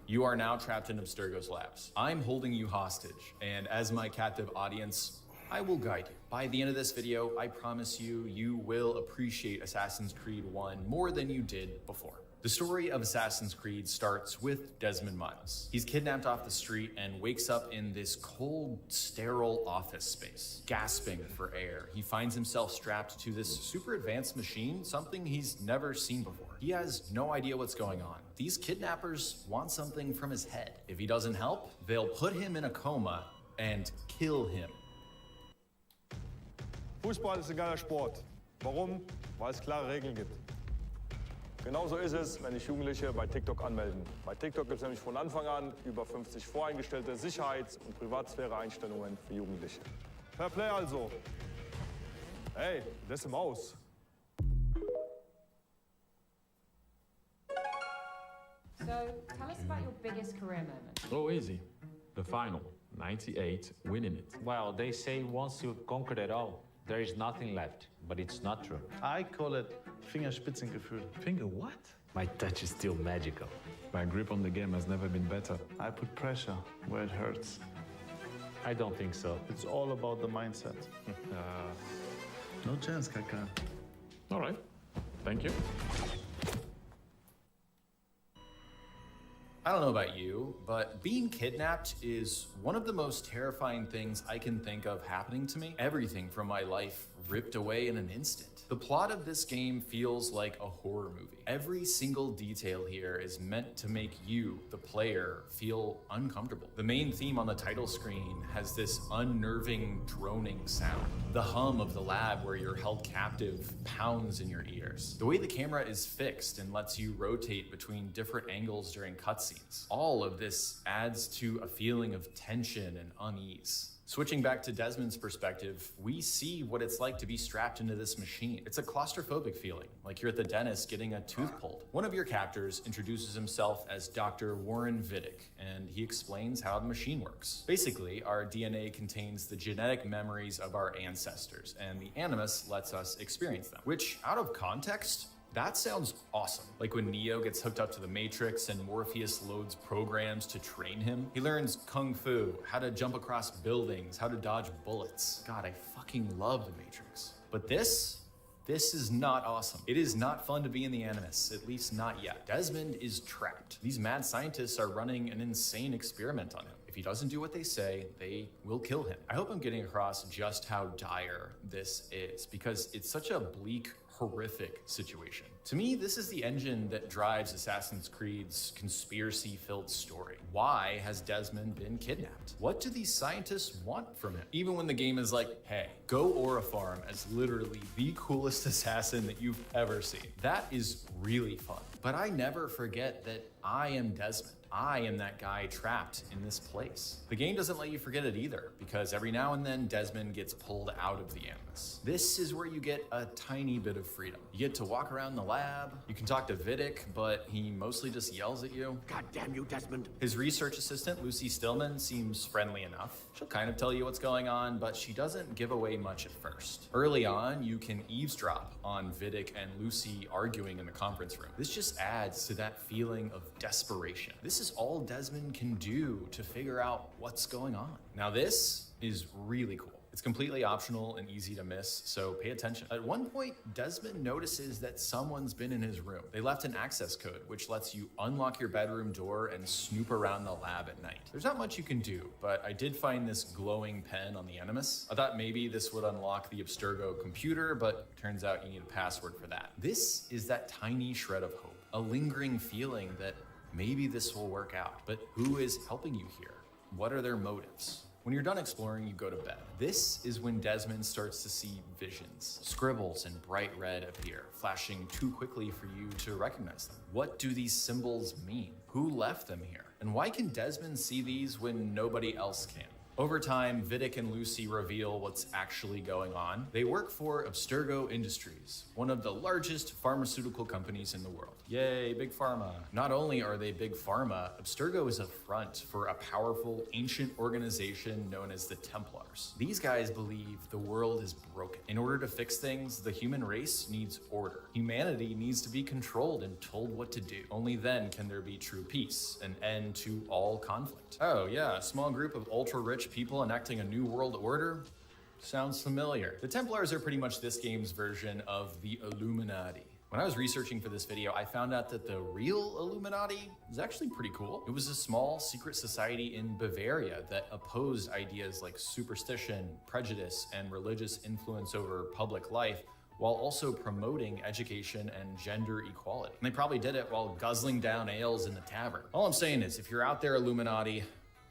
You are now trapped in Abstergo's labs. I'm holding you hostage, and as my captive audience, I will guide you. By the end of this video, I promise you, you will appreciate Assassin's Creed 1 more than you did before. The story of Assassin's Creed starts with Desmond Miles. He's kidnapped off the street and wakes up in this cold, sterile office space, gasping for air. He finds himself strapped to this super advanced machine, something he's never seen before. He has no idea what's going on. These kidnappers want something from his head. If he doesn't help, they'll put him in a coma and kill him. Fußball ist ein geiler Sport. Warum? Weil es klare Regeln gibt. Genauso ist es, wenn sich Jugendliche bei TikTok anmelden. Bei TikTok gibt es nämlich von Anfang an über 50 voreingestellte Sicherheits- und Privatsphäre-Einstellungen für Jugendliche. Fair Play also. Hey, das ist im Aus. So, tell us about your biggest career moment. Oh, easy. The final. 98, winning it. Well, they say once you've conquered it all, there is nothing left. But it's not true. I call it Fingerspitzengefühl. Finger what? My touch is still magical. My grip on the game has never been better. I put pressure where it hurts. I don't think so. It's all about the mindset. No chance, Kaka. All right. Thank you. I don't know about you, but being kidnapped is one of the most terrifying things I can think of happening to me. Everything from my life ripped away in an instant. The plot of this game feels like a horror movie. Every single detail here is meant to make you, the player, feel uncomfortable. The main theme on the title screen has this unnerving, droning sound. The hum of the lab where you're held captive pounds in your ears. The way the camera is fixed and lets you rotate between different angles during cutscenes. All of this adds to a feeling of tension and unease. Switching back to Desmond's perspective, we see what it's like to be strapped into this machine. It's a claustrophobic feeling, like you're at the dentist getting a tooth pulled. One of your captors introduces himself as Dr. Warren Vidic, and he explains how the machine works. Basically, our DNA contains the genetic memories of our ancestors, and the Animus lets us experience them, which, out of context, that sounds awesome. Like when Neo gets hooked up to the Matrix and Morpheus loads programs to train him. He learns Kung Fu, how to jump across buildings, how to dodge bullets. God, I fucking love the Matrix. But this is not awesome. It is not fun to be in the Animus, at least not yet. Desmond is trapped. These mad scientists are running an insane experiment on him. If he doesn't do what they say, they will kill him. I hope I'm getting across just how dire this is, because it's such a bleak, horrific situation. To me, this is the engine that drives Assassin's Creed's conspiracy-filled story. Why has Desmond been kidnapped? What do these scientists want from him? Even when the game is like, hey, go Aura Farm as literally the coolest assassin that you've ever seen. That is really fun. But I never forget that I am Desmond. I am that guy trapped in this place. The game doesn't let you forget it either, because every now and then Desmond gets pulled out of the Animus. This is where you get a tiny bit of freedom. You get to walk around the lab, you can talk to Vidic, but he mostly just yells at you. God damn you, Desmond. His research assistant, Lucy Stillman, seems friendly enough. She'll kind of tell you what's going on, but she doesn't give away much at first. Early on, you can eavesdrop on Vidic and Lucy arguing in the conference room. This just adds to that feeling of desperation. This is all Desmond can do to figure out what's going on. Now this is really cool. It's completely optional and easy to miss, so pay attention. At one point, Desmond notices that someone's been in his room. They left an access code, which lets you unlock your bedroom door and snoop around the lab at night. There's not much you can do, but I did find this glowing pen on the Animus. I thought maybe this would unlock the Abstergo computer, but turns out you need a password for that. This is that tiny shred of hope, a lingering feeling that maybe this will work out. But who is helping you here? What are their motives? When you're done exploring, you go to bed. This is when Desmond starts to see visions. Scribbles in bright red appear, flashing too quickly for you to recognize them. What do these symbols mean? Who left them here? And why can Desmond see these when nobody else can? Over time, Vidic and Lucy reveal what's actually going on. They work for Abstergo Industries, one of the largest pharmaceutical companies in the world. Yay, Big Pharma. Not only are they Big Pharma, Abstergo is a front for a powerful, ancient organization known as the Templars. These guys believe the world is broken. In order to fix things, the human race needs order. Humanity needs to be controlled and told what to do. Only then can there be true peace, an end to all conflict. Oh yeah, a small group of ultra-rich people enacting a new world order? Sounds familiar. The Templars are pretty much this game's version of the Illuminati. When I was researching for this video, I found out that the real Illuminati is actually pretty cool. It was a small secret society in Bavaria that opposed ideas like superstition, prejudice, and religious influence over public life, while also promoting education and gender equality. And they probably did it while guzzling down ales in the tavern. All I'm saying is, if you're out there, Illuminati,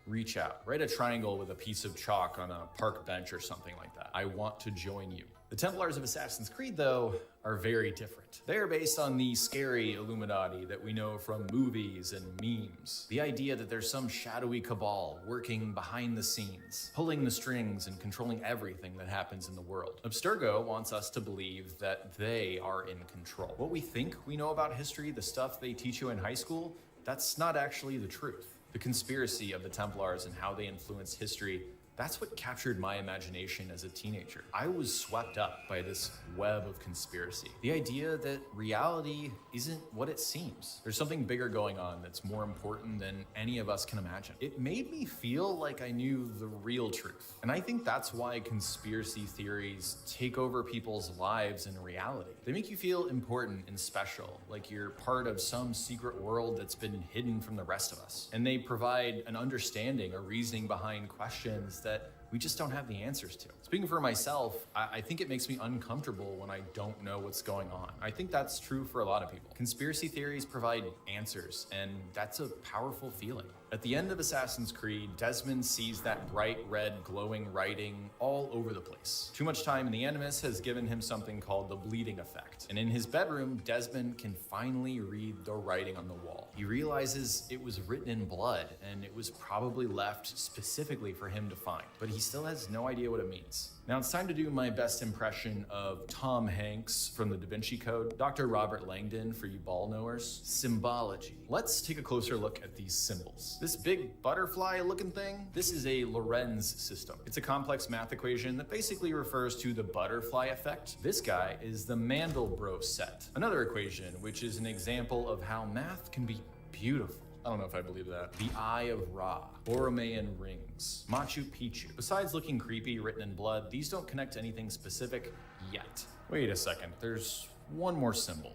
reach out. Write a triangle with a piece of chalk on a park bench or something like that. I want to join you. The Templars of Assassin's Creed, though, are very different. They are based on the scary Illuminati that we know from movies and memes. The idea that there's some shadowy cabal working behind the scenes, pulling the strings and controlling everything that happens in the world. Abstergo wants us to believe that they are in control. What we think we know about history, the stuff they teach you in high school, that's not actually the truth. The conspiracy of the Templars and how they influenced history, that's what captured my imagination as a teenager. I was swept up by this web of conspiracy. The idea that reality isn't what it seems. There's something bigger going on that's more important than any of us can imagine. It made me feel like I knew the real truth. And I think that's why conspiracy theories take over people's lives in reality. They make you feel important and special, like you're part of some secret world that's been hidden from the rest of us. And they provide an understanding or reasoning behind questions that we just don't have the answers to. Speaking for myself, I think it makes me uncomfortable when I don't know what's going on. I think that's true for a lot of people. Conspiracy theories provide answers, and that's a powerful feeling. At the end of Assassin's Creed, Desmond sees that bright red glowing writing all over the place. Too much time in the Animus has given him something called the bleeding effect. And in his bedroom, Desmond can finally read the writing on the wall. He realizes it was written in blood, and it was probably left specifically for him to find. But he still has no idea what it means. Now it's time to do my best impression of Tom Hanks from the Da Vinci Code, Dr. Robert Langdon for you ball knowers. Symbology. Let's take a closer look at these symbols. This big butterfly looking thing, this is a Lorentz system. It's a complex math equation that basically refers to the butterfly effect. This guy is the Mandelbrot set, another equation which is an example of how math can be beautiful. I don't know if I believe that. The Eye of Ra, Borromean rings, Machu Picchu. Besides looking creepy written in blood, these don't connect to anything specific yet. Wait a second, there's one more symbol.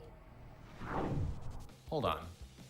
Hold on.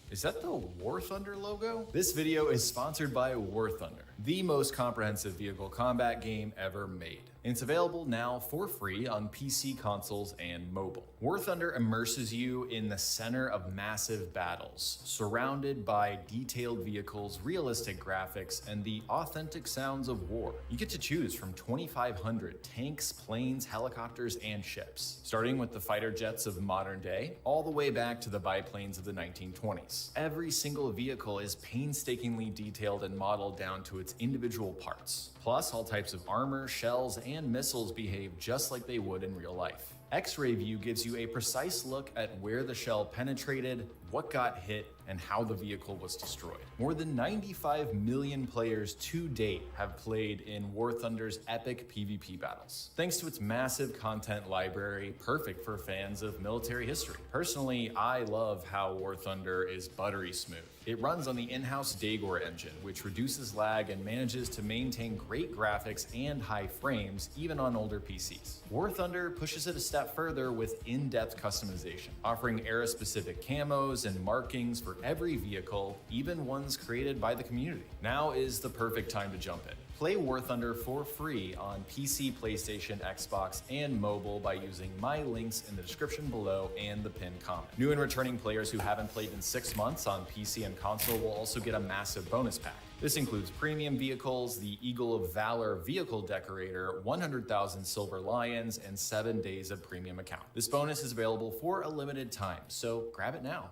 Is that the War Thunder logo? This video is sponsored by War Thunder, the most comprehensive vehicle combat game ever made. And it's available now for free on PC, consoles, and mobile. War Thunder immerses you in the center of massive battles, surrounded by detailed vehicles, realistic graphics, and the authentic sounds of war. You get to choose from 2,500 tanks, planes, helicopters, and ships, starting with the fighter jets of modern day, all the way back to the biplanes of the 1920s. Every single vehicle is painstakingly detailed and modeled down to its individual parts. Plus, all types of armor, shells, and missiles behave just like they would in real life. X-ray view gives you a precise look at where the shell penetrated, what got hit, and how the vehicle was destroyed. More than 95 million players to date have played in War Thunder's epic PvP battles, thanks to its massive content library, perfect for fans of military history. Personally, I love how War Thunder is buttery smooth. It runs on the in-house Dagor engine, which reduces lag and manages to maintain great graphics and high frames, even on older PCs. War Thunder pushes it a step further with in-depth customization, offering era-specific camos and markings for every vehicle, even ones created by the community. Now is the perfect time to jump in. Play War Thunder for free on PC, PlayStation, Xbox, and mobile by using my links in the description below and the pinned comment. New and returning players who haven't played in 6 months on PC and console will also get a massive bonus pack. This includes premium vehicles, the Eagle of Valor vehicle decorator, 100,000 silver lions, and 7 days of premium account. This bonus is available for a limited time, so grab it now.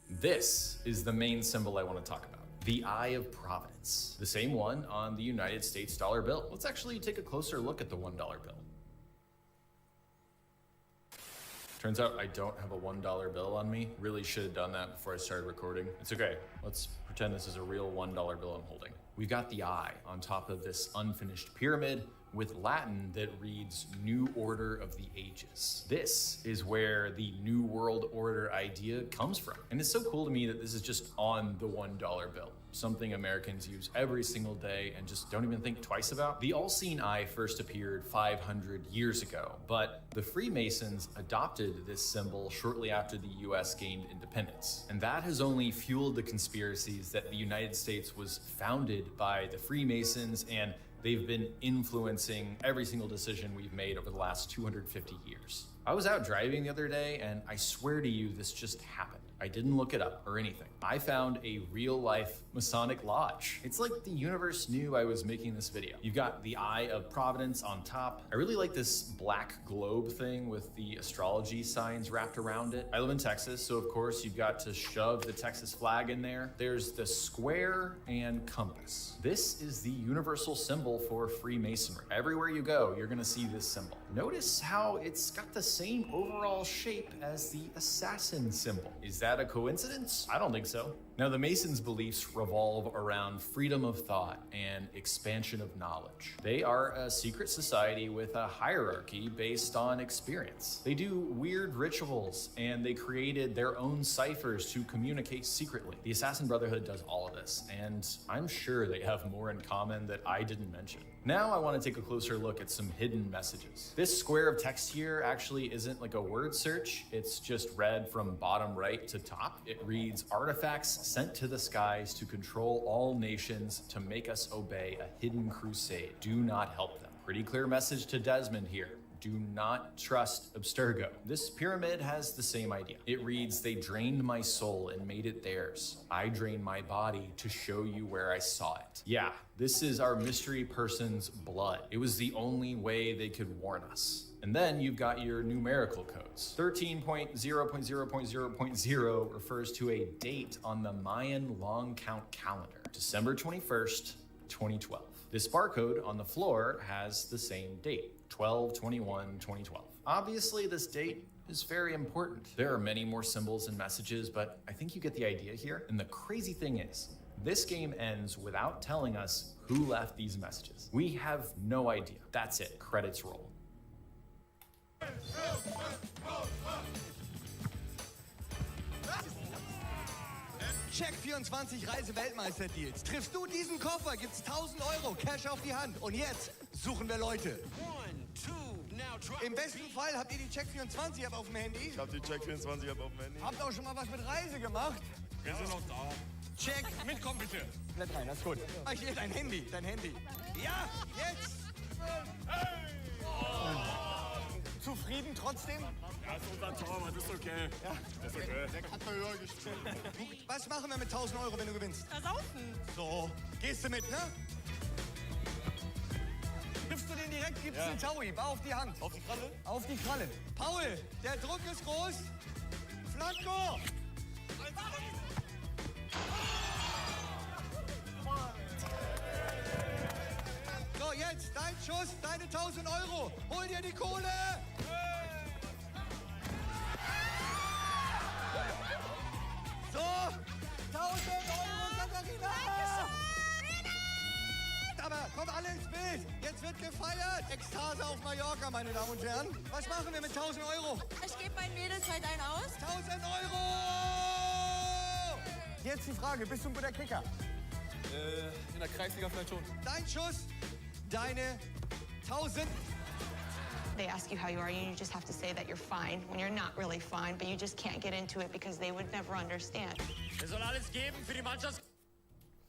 This is the main symbol I want to talk about. The Eye of Providence, the same one on the United States dollar bill. Let's actually take a closer look at the $1 bill. Turns out I don't have a $1 bill on me. Really should have done that before I started recording. It's okay. Let's pretend this is a real $1 bill I'm holding. We've got the eye on top of this unfinished pyramid with Latin that reads New Order of the Ages. This is where the New World Order idea comes from. And it's so cool to me that this is just on the $1 bill, something Americans use every single day and just don't even think twice about. The all-seeing eye first appeared 500 years ago, but the Freemasons adopted this symbol shortly after the US gained independence. And that has only fueled the conspiracies that the United States was founded by the Freemasons, and they've been influencing every single decision we've made over the last 250 years. I was out driving the other day, and I swear to you, this just happened. I didn't look it up or anything. I found a real-life Masonic lodge. It's like the universe knew I was making this video. You've got the Eye of Providence on top. I really like this black globe thing with the astrology signs wrapped around it. I live in Texas, so of course you've got to shove the Texas flag in there. There's the square and compass. This is the universal symbol for Freemasonry. Everywhere you go, you're gonna see this symbol. Notice how it's got the same overall shape as the assassin symbol. Is that a coincidence? I don't think so. Now, the Masons' beliefs revolve around freedom of thought and expansion of knowledge. They are a secret society with a hierarchy based on experience. They do weird rituals, and they created their own ciphers to communicate secretly. The Assassin Brotherhood does all of this, and I'm sure they have more in common that I didn't mention. Now I want to take a closer look at some hidden messages. This square of text here actually isn't like a word search. It's just read from bottom right to top. It reads, artifacts sent to the skies to control all nations to make us obey a hidden crusade. Do not help them. Pretty clear message to Desmond here. Do not trust Abstergo. This pyramid has the same idea. It reads, they drained my soul and made it theirs. I drained my body to show you where I saw it. Yeah, this is our mystery person's blood. It was the only way they could warn us. And then you've got your numerical codes. 13.0.0.0.0 refers to a date on the Mayan long count calendar, December 21st, 2012. This barcode on the floor has the same date, 12/21/2012. Obviously, this date is very important. There are many more symbols and messages, but I think you get the idea here. And the crazy thing is, this game ends without telling us who left these messages. We have no idea. That's it. Credits roll. Check 24 Reise-Weltmeister-Deals. Triffst du diesen Koffer, gibt's 1.000 Euro Cash auf die Hand. Und jetzt suchen wir Leute. Im besten Fall habt ihr die Check 24 App auf dem Handy. Ich hab die Check 24 App auf dem Handy. Habt auch schon mal was mit Reise gemacht? Wir sind noch da. Check. Mitkommen bitte. Bleib rein, das ist gut. Hier, dein Handy. Ja, jetzt. Hey. Zufrieden trotzdem? Ja, ist unser Traum, das ist okay. Ja, das ist okay. Der hat höher gespielt. Was machen wir mit 1.000 Euro, wenn du gewinnst? Versaufen. So, gehst du mit, ne? Triffst du den direkt, gibst den Taui. Bau auf die Hand. Auf die Kralle? Auf die Kralle. Paul, der Druck ist groß. Flanko! So, jetzt dein Schuss, deine 1.000 Euro. Hol dir die Kohle. So, 1.000 Euro, Katharina. Aber kommt alle ins Bild. Jetzt wird gefeiert. Ekstase auf Mallorca, meine Damen und Herren. Was machen wir mit 1.000 Euro? Ich gebe meinen Mädels halt einen aus. 1.000 Euro! Jetzt die Frage, bist du ein guter Kicker? In der Kreisliga vielleicht schon. Dein Schuss, deine 1.000. They ask you how you are, and you just have to say that you're fine when you're not really fine, but you just can't get into it because they would never understand. Wir sollen alles geben für die Mannschaft.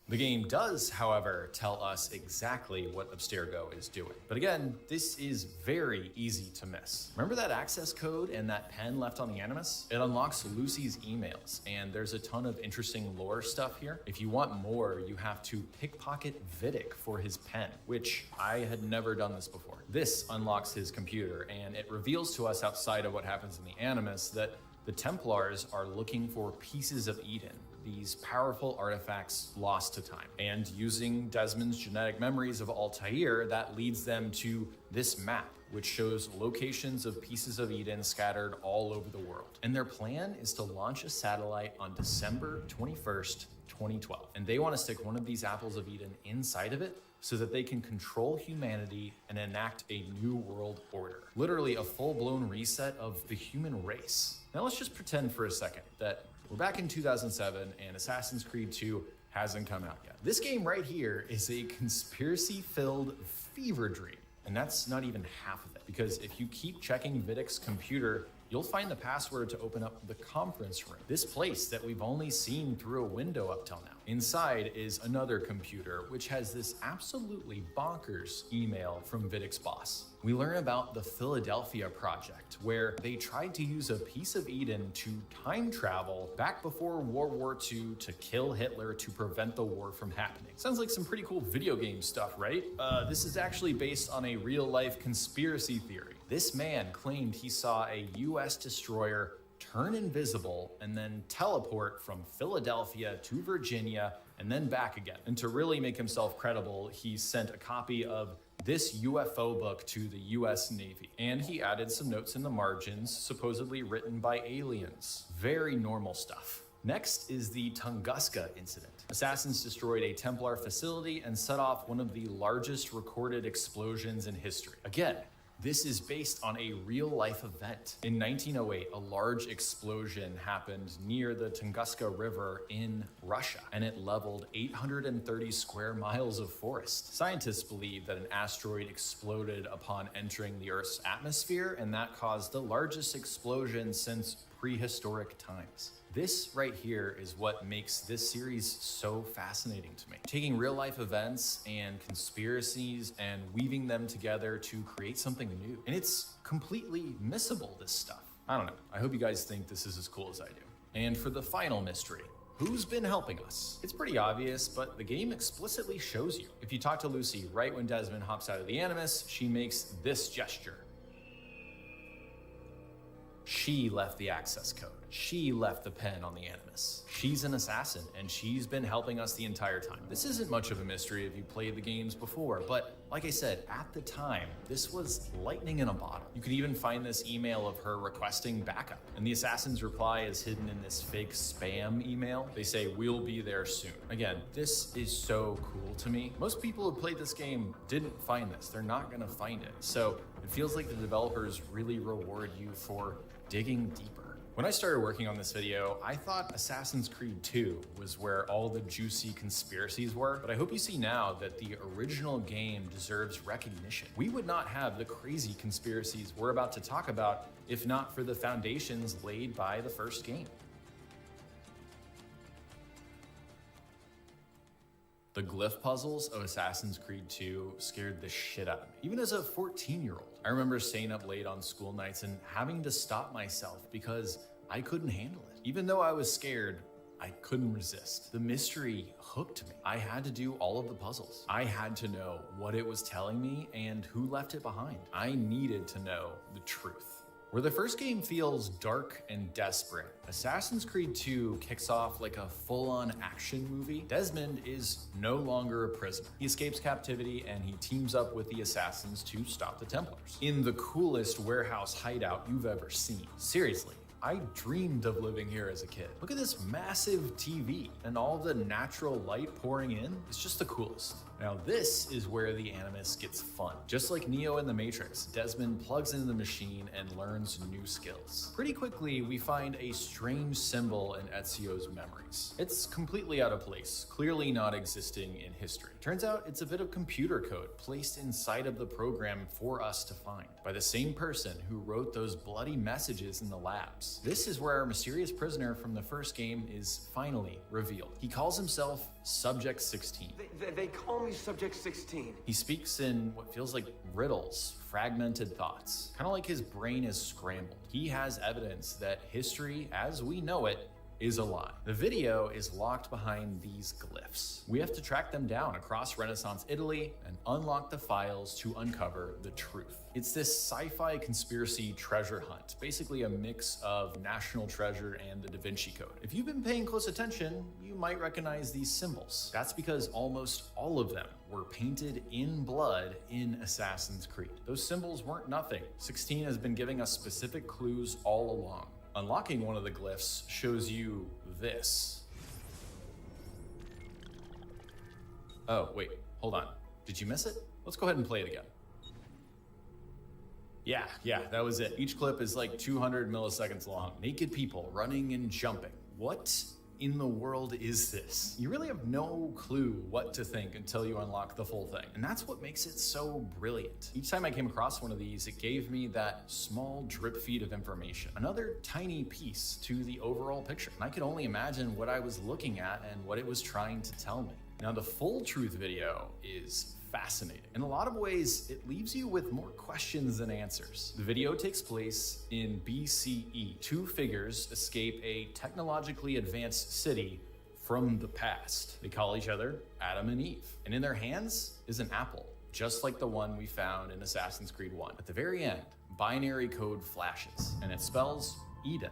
The game does, however, tell us exactly what Abstergo is doing. But again, this is very easy to miss. Remember that access code and that pen left on the Animus? It unlocks Lucy's emails, and there's a ton of interesting lore stuff here. If you want more, you have to pickpocket Vidic for his pen, which I had never done this before. This unlocks his computer, and it reveals to us outside of what happens in the Animus that the Templars are looking for pieces of Eden, these powerful artifacts lost to time. And using Desmond's genetic memories of Altair, that leads them to this map, which shows locations of pieces of Eden scattered all over the world. And their plan is to launch a satellite on December 21st, 2012. And they want to stick one of these apples of Eden inside of it so that they can control humanity and enact a new world order. Literally a full-blown reset of the human race. Now let's just pretend for a second that we're back in 2007 and Assassin's Creed 2 hasn't come out yet. This game right here is a conspiracy-filled fever dream. And that's not even half of it, because if you keep checking Vidic's computer, you'll find the password to open up the conference room. This place that we've only seen through a window up till now. Inside is another computer, which has this absolutely bonkers email from Vidic's boss. We learn about the Philadelphia Project, where they tried to use a piece of Eden to time travel back before World War II to kill Hitler to prevent the war from happening. Sounds like some pretty cool video game stuff, right? This is actually based on a real-life conspiracy theory. This man claimed he saw a US destroyer turn invisible and then teleport from Philadelphia to Virginia and then back again. And to really make himself credible, he sent a copy of this UFO book to the US Navy. And he added some notes in the margins, supposedly written by aliens. Very normal stuff. Next is the Tunguska incident. Assassins destroyed a Templar facility and set off one of the largest recorded explosions in history. Again, this is based on a real-life event. In 1908, a large explosion happened near the Tunguska River in Russia, and it leveled 830 square miles of forest. Scientists believe that an asteroid exploded upon entering the Earth's atmosphere, and that caused the largest explosion since prehistoric times. This right here is what makes this series so fascinating to me. Taking real life events and conspiracies and weaving them together to create something new. And it's completely missable, this stuff. I don't know. I hope you guys think this is as cool as I do. And for the final mystery, who's been helping us? It's pretty obvious, but the game explicitly shows you. If you talk to Lucy right when Desmond hops out of the Animus, she makes this gesture. She left the access code. She left the pen on the Animus. She's an assassin, and she's been helping us the entire time. This isn't much of a mystery if you played the games before, but like I said, at the time, this was lightning in a bottle. You could even find this email of her requesting backup, and the assassin's reply is hidden in this fake spam email. They say, "We'll be there soon." Again, this is so cool to me. Most people who played this game didn't find this. They're not gonna find it. So it feels like the developers really reward you for digging deeper. When I started working on this video, I thought Assassin's Creed 2 was where all the juicy conspiracies were, but I hope you see now that the original game deserves recognition. We would not have the crazy conspiracies we're about to talk about if not for the foundations laid by the first game. The glyph puzzles of Assassin's Creed 2 scared the shit out of me, even as a 14-year-old. I remember staying up late on school nights and having to stop myself because I couldn't handle it. Even though I was scared, I couldn't resist. The mystery hooked me. I had to do all of the puzzles. I had to know what it was telling me and who left it behind. I needed to know the truth. Where the first game feels dark and desperate, Assassin's Creed 2 kicks off like a full-on action movie. Desmond is no longer a prisoner. He escapes captivity and he teams up with the assassins to stop the Templars in the coolest warehouse hideout you've ever seen. Seriously, I dreamed of living here as a kid. Look at this massive TV and all the natural light pouring in. It's just the coolest. Now this is where the Animus gets fun. Just like Neo in the Matrix, Desmond plugs into the machine and learns new skills. Pretty quickly, we find a strange symbol in Ezio's memories. It's completely out of place, clearly not existing in history. Turns out it's a bit of computer code placed inside of the program for us to find by the same person who wrote those bloody messages in the labs. steps. This is where our mysterious prisoner from the first game is finally revealed. He calls himself Subject 16. They call me Subject 16. He speaks in what feels like riddles, fragmented thoughts, kind of like his brain is scrambled. He has evidence that history, as we know it, is a lie. The video is locked behind these glyphs. We have to track them down across Renaissance Italy and unlock the files to uncover the truth. It's this sci-fi conspiracy treasure hunt, basically a mix of National Treasure and the Da Vinci Code. If you've been paying close attention, you might recognize these symbols. That's because almost all of them were painted in blood in Assassin's Creed. Those symbols weren't nothing. 16 has been giving us specific clues all along. Unlocking one of the glyphs shows you this. Oh, wait, hold on. Did you miss it? Let's go ahead and play it again. Yeah, that was it. Each clip is like 200 milliseconds long. Naked people running and jumping. What in the world is this? You really have no clue what to think until you unlock the full thing. And that's what makes it so brilliant. Each time I came across one of these, it gave me that small drip feed of information, another tiny piece to the overall picture. And I could only imagine what I was looking at and what it was trying to tell me. Now, the full truth video is fascinating. In a lot of ways, it leaves you with more questions than answers. The video takes place in BCE. Two figures escape a technologically advanced city from the past. They call each other Adam and Eve. And in their hands is an apple, just like the one we found in Assassin's Creed 1. At the very end, binary code flashes, and it spells Eden.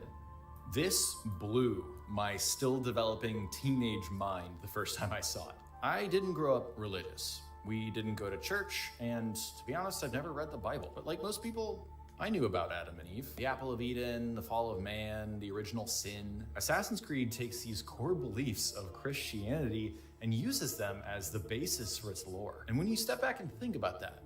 This blew my still developing teenage mind the first time I saw it. I didn't grow up religious. We didn't go to church, and to be honest, I've never read the Bible. But like most people, I knew about Adam and Eve, the apple of Eden, the fall of man, the original sin. Assassin's Creed takes these core beliefs of Christianity and uses them as the basis for its lore. And when you step back and think about that,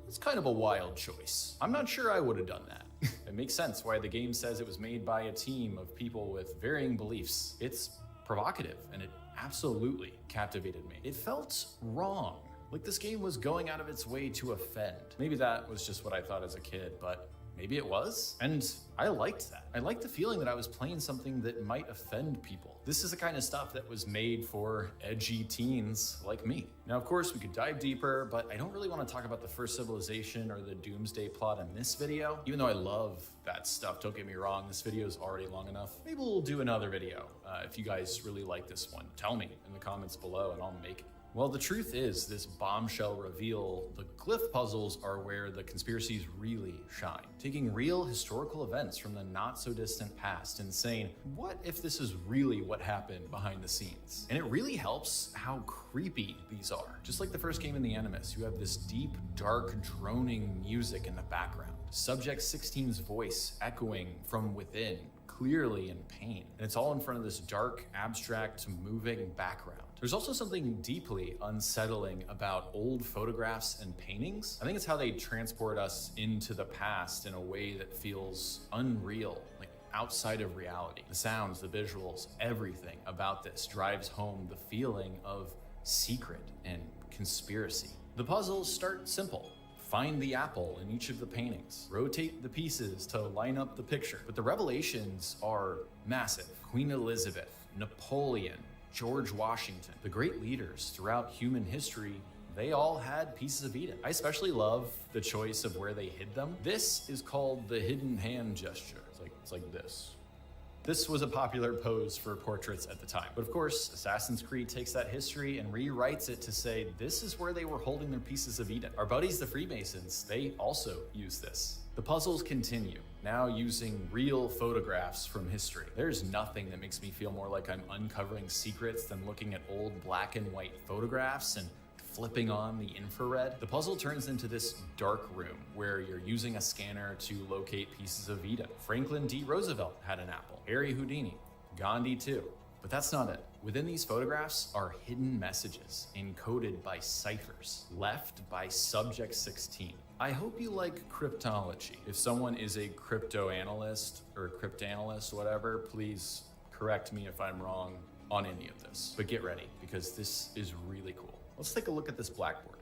it's kind of a wild choice. I'm not sure I would have done that. It makes sense why the game says it was made by a team of people with varying beliefs. It's provocative, and it absolutely captivated me. It felt wrong. Like this game was going out of its way to offend. Maybe that was just what I thought as a kid, but maybe it was. And I liked that. I liked the feeling that I was playing something that might offend people. This is the kind of stuff that was made for edgy teens like me. Now, of course, we could dive deeper, but I don't really want to talk about the first civilization or the doomsday plot in this video, even though I love that stuff. Don't get me wrong, this video is already long enough. Maybe we'll do another video. If you guys really like this one, tell me in the comments below and I'll make it. Well, the truth is, this bombshell reveal, the glyph puzzles are where the conspiracies really shine. Taking real historical events from the not-so-distant past and saying, what if this is really what happened behind the scenes? And it really helps how creepy these are. Just like the first game in the Animus, you have this deep, dark, droning music in the background. Subject 16's voice echoing from within, clearly in pain. And it's all in front of this dark, abstract, moving background. There's also something deeply unsettling about old photographs and paintings. I think it's how they transport us into the past in a way that feels unreal, like outside of reality. The sounds, the visuals, everything about this drives home the feeling of secret and conspiracy. The puzzles start simple. Find the apple in each of the paintings. Rotate the pieces to line up the picture. But the revelations are massive. Queen Elizabeth, Napoleon, George Washington, the great leaders throughout human history, they all had pieces of Eden. I especially love the choice of where they hid them. This is called the hidden hand gesture. It's like this. This was a popular pose for portraits at the time. But of course, Assassin's Creed takes that history and rewrites it to say this is where they were holding their pieces of Eden. Our buddies, the Freemasons, they also use this. The puzzles continue, now using real photographs from history. There's nothing that makes me feel more like I'm uncovering secrets than looking at old black and white photographs and flipping on the infrared. The puzzle turns into this dark room where you're using a scanner to locate pieces of Eden. Franklin D. Roosevelt had an apple. Harry Houdini. Gandhi too. But that's not it. Within these photographs are hidden messages encoded by ciphers left by Subject 16. I hope you like cryptology. If someone is a crypto analyst or cryptanalyst, whatever, please correct me if I'm wrong on any of this. But get ready, because this is really cool. Let's take a look at this blackboard.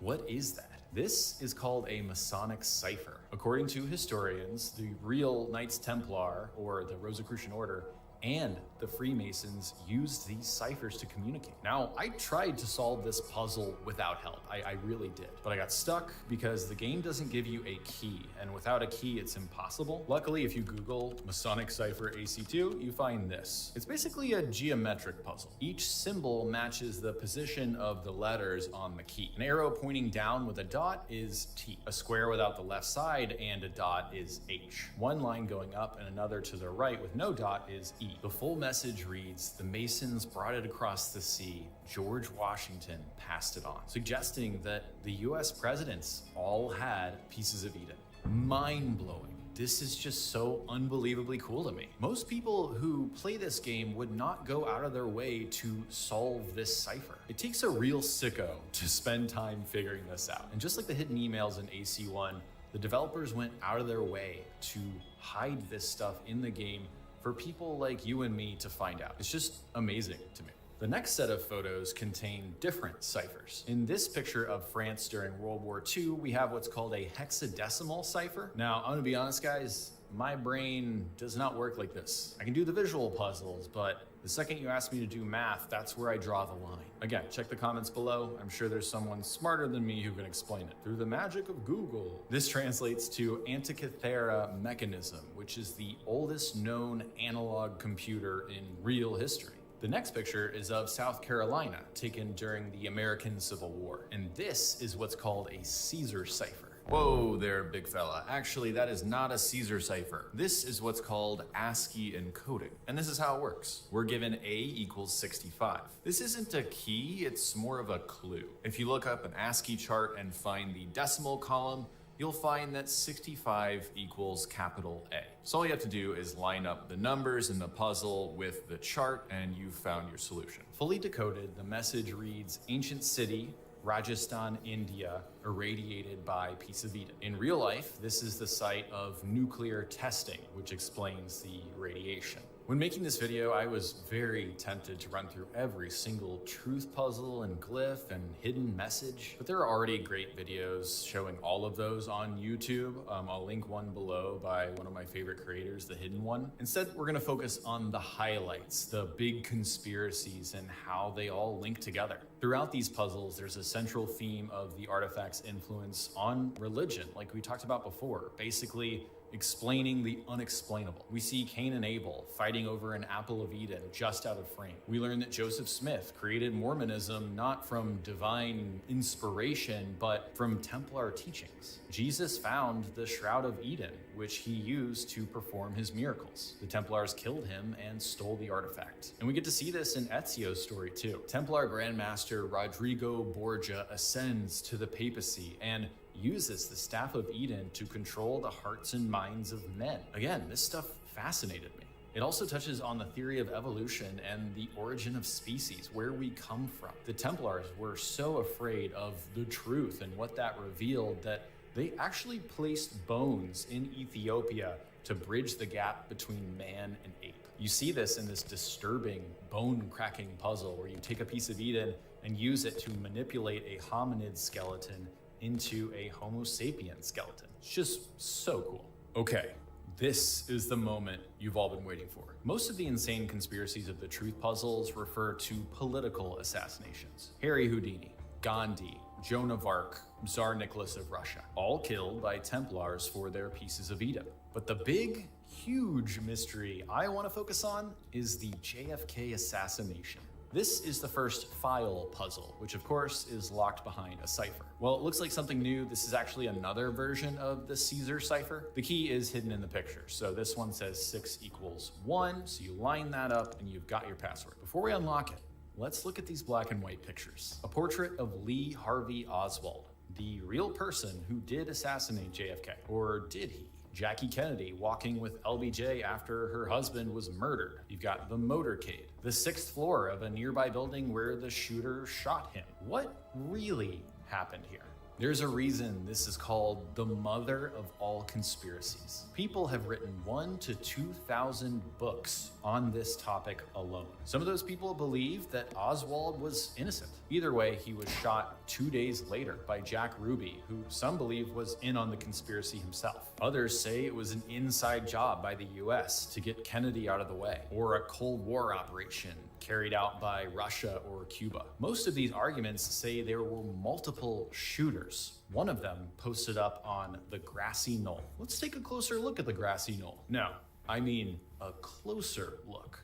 What is that? This is called a Masonic cipher. According to historians, the real Knights Templar, or the Rosicrucian Order, and the Freemasons used these ciphers to communicate. Now, I tried to solve this puzzle without help. I really did. But I got stuck because the game doesn't give you a key, and without a key, it's impossible. Luckily, if you Google Masonic cipher AC2, you find this. It's basically a geometric puzzle. Each symbol matches the position of the letters on the key. An arrow pointing down with a dot is T. A square without the left side and a dot is H. One line going up and another to the right with no dot is E. The full message reads, "The Masons brought it across the sea. George Washington passed it on," suggesting that the US presidents all had pieces of Eden. Mind-blowing. This is just so unbelievably cool to me. Most people who play this game would not go out of their way to solve this cipher. It takes a real sicko to spend time figuring this out. And just like the hidden emails in AC1, the developers went out of their way to hide this stuff in the game for people like you and me to find out. It's just amazing to me. The next set of photos contain different ciphers. In this picture of France during World War II, we have what's called a hexadecimal cipher. Now, I'm gonna be honest, guys, my brain does not work like this. I can do the visual puzzles, but the second you ask me to do math, that's where I draw the line. Again, check the comments below. I'm sure there's someone smarter than me who can explain it through the magic of Google. This translates to Antikythera mechanism, which is the oldest known analog computer in real history. The next picture is of South Carolina, taken during the American Civil War. And this is what's called a Caesar cipher. Whoa there, big fella. Actually, that is not a Caesar cipher. This is what's called ASCII encoding. And this is how it works. We're given A equals 65. This isn't a key, it's more of a clue. If you look up an ASCII chart and find the decimal column, you'll find that 65 equals capital A. So all you have to do is line up the numbers in the puzzle with the chart and you've found your solution. Fully decoded, the message reads, "Ancient city, Rajasthan, India, irradiated by piece of Eden." In real life, this is the site of nuclear testing, which explains the radiation. When making this video, I was very tempted to run through every single truth puzzle and glyph and hidden message, but there are already great videos showing all of those on YouTube. I'll link one below by one of my favorite creators, The Hidden One. Instead, we're gonna focus on the highlights, the big conspiracies, and how they all link together. Throughout these puzzles, there's a central theme of the artifact's influence on religion, like we talked about before, basically explaining the unexplainable. We see Cain and Abel fighting over an apple of Eden just out of frame. We learn that Joseph Smith created Mormonism not from divine inspiration, but from Templar teachings. Jesus found the Shroud of Eden, which he used to perform his miracles. The Templars killed him and stole the artifact. And we get to see this in Ezio's story too. Templar Grandmaster Rodrigo Borgia ascends to the papacy and uses the Staff of Eden to control the hearts and minds of men. Again, this stuff fascinated me. It also touches on the theory of evolution and the origin of species, where we come from. The Templars were so afraid of the truth and what that revealed that they actually placed bones in Ethiopia to bridge the gap between man and ape. You see this in this disturbing bone-cracking puzzle where you take a piece of Eden and use it to manipulate a hominid skeleton into a Homo sapien skeleton. It's just so cool. Okay, this is the moment you've all been waiting for. Most of the insane conspiracies of the truth puzzles refer to political assassinations. Harry Houdini, Gandhi, Joan of Arc, Tsar Nicholas of Russia, all killed by Templars for their pieces of Eden. But the big, huge mystery I want to focus on is the JFK assassination. This is the first file puzzle, which of course is locked behind a cipher. Well, it looks like something new. This is actually another version of the Caesar cipher. The key is hidden in the picture. So this one says 6 equals 1. So you line that up and you've got your password. Before we unlock it, let's look at these black and white pictures. A portrait of Lee Harvey Oswald, the real person who did assassinate JFK. Or did he? Jackie Kennedy walking with LBJ after her husband was murdered. You've got the motorcade, the 6th floor of a nearby building where the shooter shot him. What really happened here? There's a reason this is called the mother of all conspiracies. People have written 1,000 to 2,000 books on this topic alone. Some of those people believe that Oswald was innocent. Either way, he was shot 2 days later by Jack Ruby, who some believe was in on the conspiracy himself. Others say it was an inside job by the US to get Kennedy out of the way, or a Cold War operation carried out by Russia or Cuba. Most of these arguments say there were multiple shooters. One of them posted up on the grassy knoll. Let's take a closer look at the grassy knoll. No, I mean a closer look.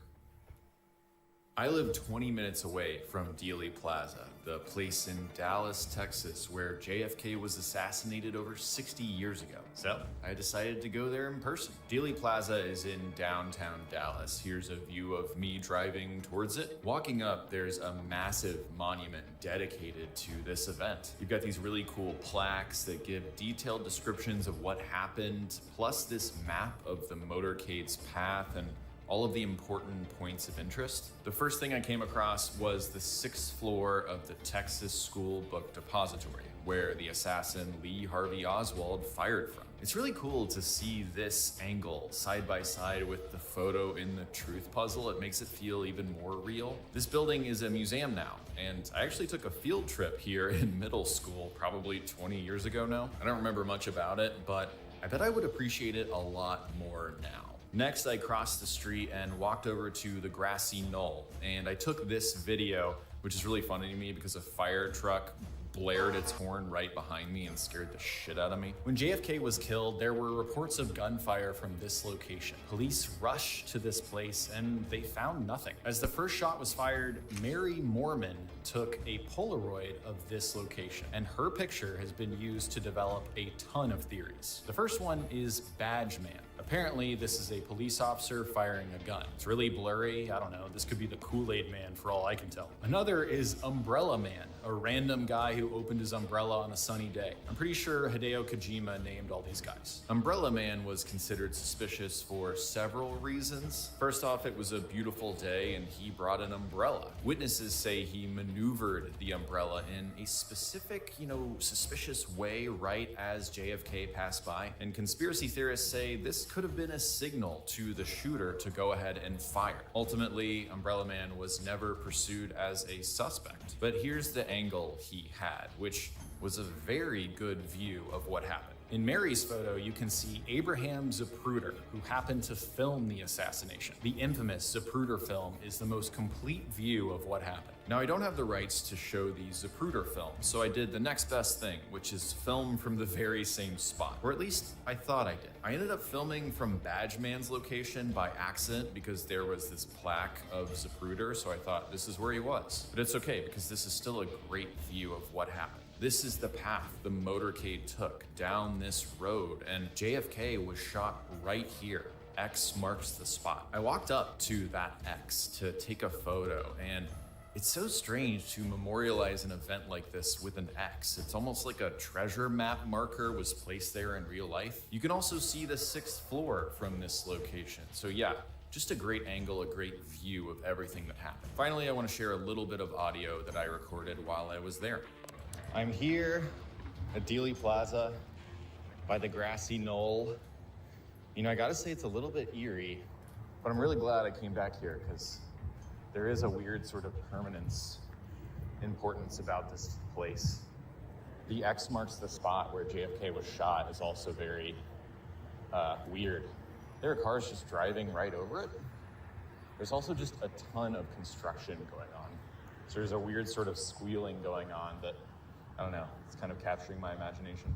I live 20 minutes away from Dealey Plaza, the place in Dallas, Texas, where JFK was assassinated over 60 years ago. So I decided to go there in person. Dealey Plaza is in downtown Dallas. Here's a view of me driving towards it. Walking up, there's a massive monument dedicated to this event. You've got these really cool plaques that give detailed descriptions of what happened, plus this map of the motorcade's path and all of the important points of interest. The first thing I came across was the 6th floor of the Texas School Book Depository, where the assassin Lee Harvey Oswald fired from. It's really cool to see this angle side by side with the photo in the truth puzzle. It makes it feel even more real. This building is a museum now, and I actually took a field trip here in middle school, probably 20 years ago now. I don't remember much about it, but I bet I would appreciate it a lot more now. Next, I crossed the street and walked over to the grassy knoll, and I took this video, which is really funny to me because a fire truck blared its horn right behind me and scared the shit out of me. When JFK was killed, there were reports of gunfire from this location. Police rushed to this place and they found nothing. As the first shot was fired, Mary Mormon took a Polaroid of this location, and her picture has been used to develop a ton of theories. The first one is Badge Man. Apparently, this is a police officer firing a gun. It's really blurry. I don't know. This could be the Kool-Aid Man for all I can tell. Another is Umbrella Man, a random guy who opened his umbrella on a sunny day. I'm pretty sure Hideo Kojima named all these guys. Umbrella Man was considered suspicious for several reasons. First off, it was a beautiful day and he brought an umbrella. Witnesses say he maneuvered the umbrella in a specific, suspicious way right as JFK passed by. And conspiracy theorists say this could have been a signal to the shooter to go ahead and fire. Ultimately, Umbrella Man was never pursued as a suspect. But here's the angle he had, which was a very good view of what happened. In Mary's photo, you can see Abraham Zapruder, who happened to film the assassination. The infamous Zapruder film is the most complete view of what happened. Now, I don't have the rights to show the Zapruder film, so I did the next best thing, which is film from the very same spot. Or at least, I thought I did. I ended up filming from Badge Man's location by accident because there was this plaque of Zapruder, so I thought this is where he was. But it's okay, because this is still a great view of what happened. This is the path the motorcade took down this road, and JFK was shot right here. X marks the spot. I walked up to that X to take a photo, and it's so strange to memorialize an event like this with an X. It's almost like a treasure map marker was placed there in real life. You can also see the 6th floor from this location. So yeah, just a great angle, a great view of everything that happened. Finally, I want to share a little bit of audio that I recorded while I was there. I'm here at Dealey Plaza by the grassy knoll. I gotta say it's a little bit eerie, but I'm really glad I came back here because there is a weird sort of permanence importance about this place. The X marks the spot where JFK was shot is also very weird. There are cars just driving right over it. There's also just a ton of construction going on. So there's a weird sort of squealing going on that, I don't know, it's kind of capturing my imagination.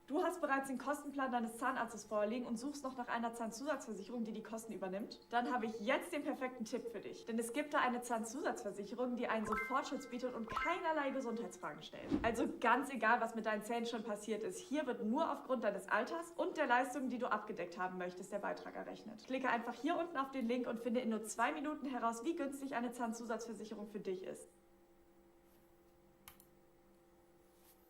Du hast bereits den Kostenplan deines Zahnarztes vorliegen und suchst noch nach einer Zahnzusatzversicherung, die die Kosten übernimmt? Dann habe ich jetzt den perfekten Tipp für dich. Denn es gibt da eine Zahnzusatzversicherung, die einen Sofortschutz bietet und keinerlei Gesundheitsfragen stellt. Also ganz egal, was mit deinen Zähnen schon passiert ist, hier wird nur aufgrund deines Alters und der Leistungen, die du abgedeckt haben möchtest, der Beitrag errechnet. Klicke einfach hier unten auf den Link und finde in nur 2 Minuten heraus, wie günstig eine Zahnzusatzversicherung für dich ist.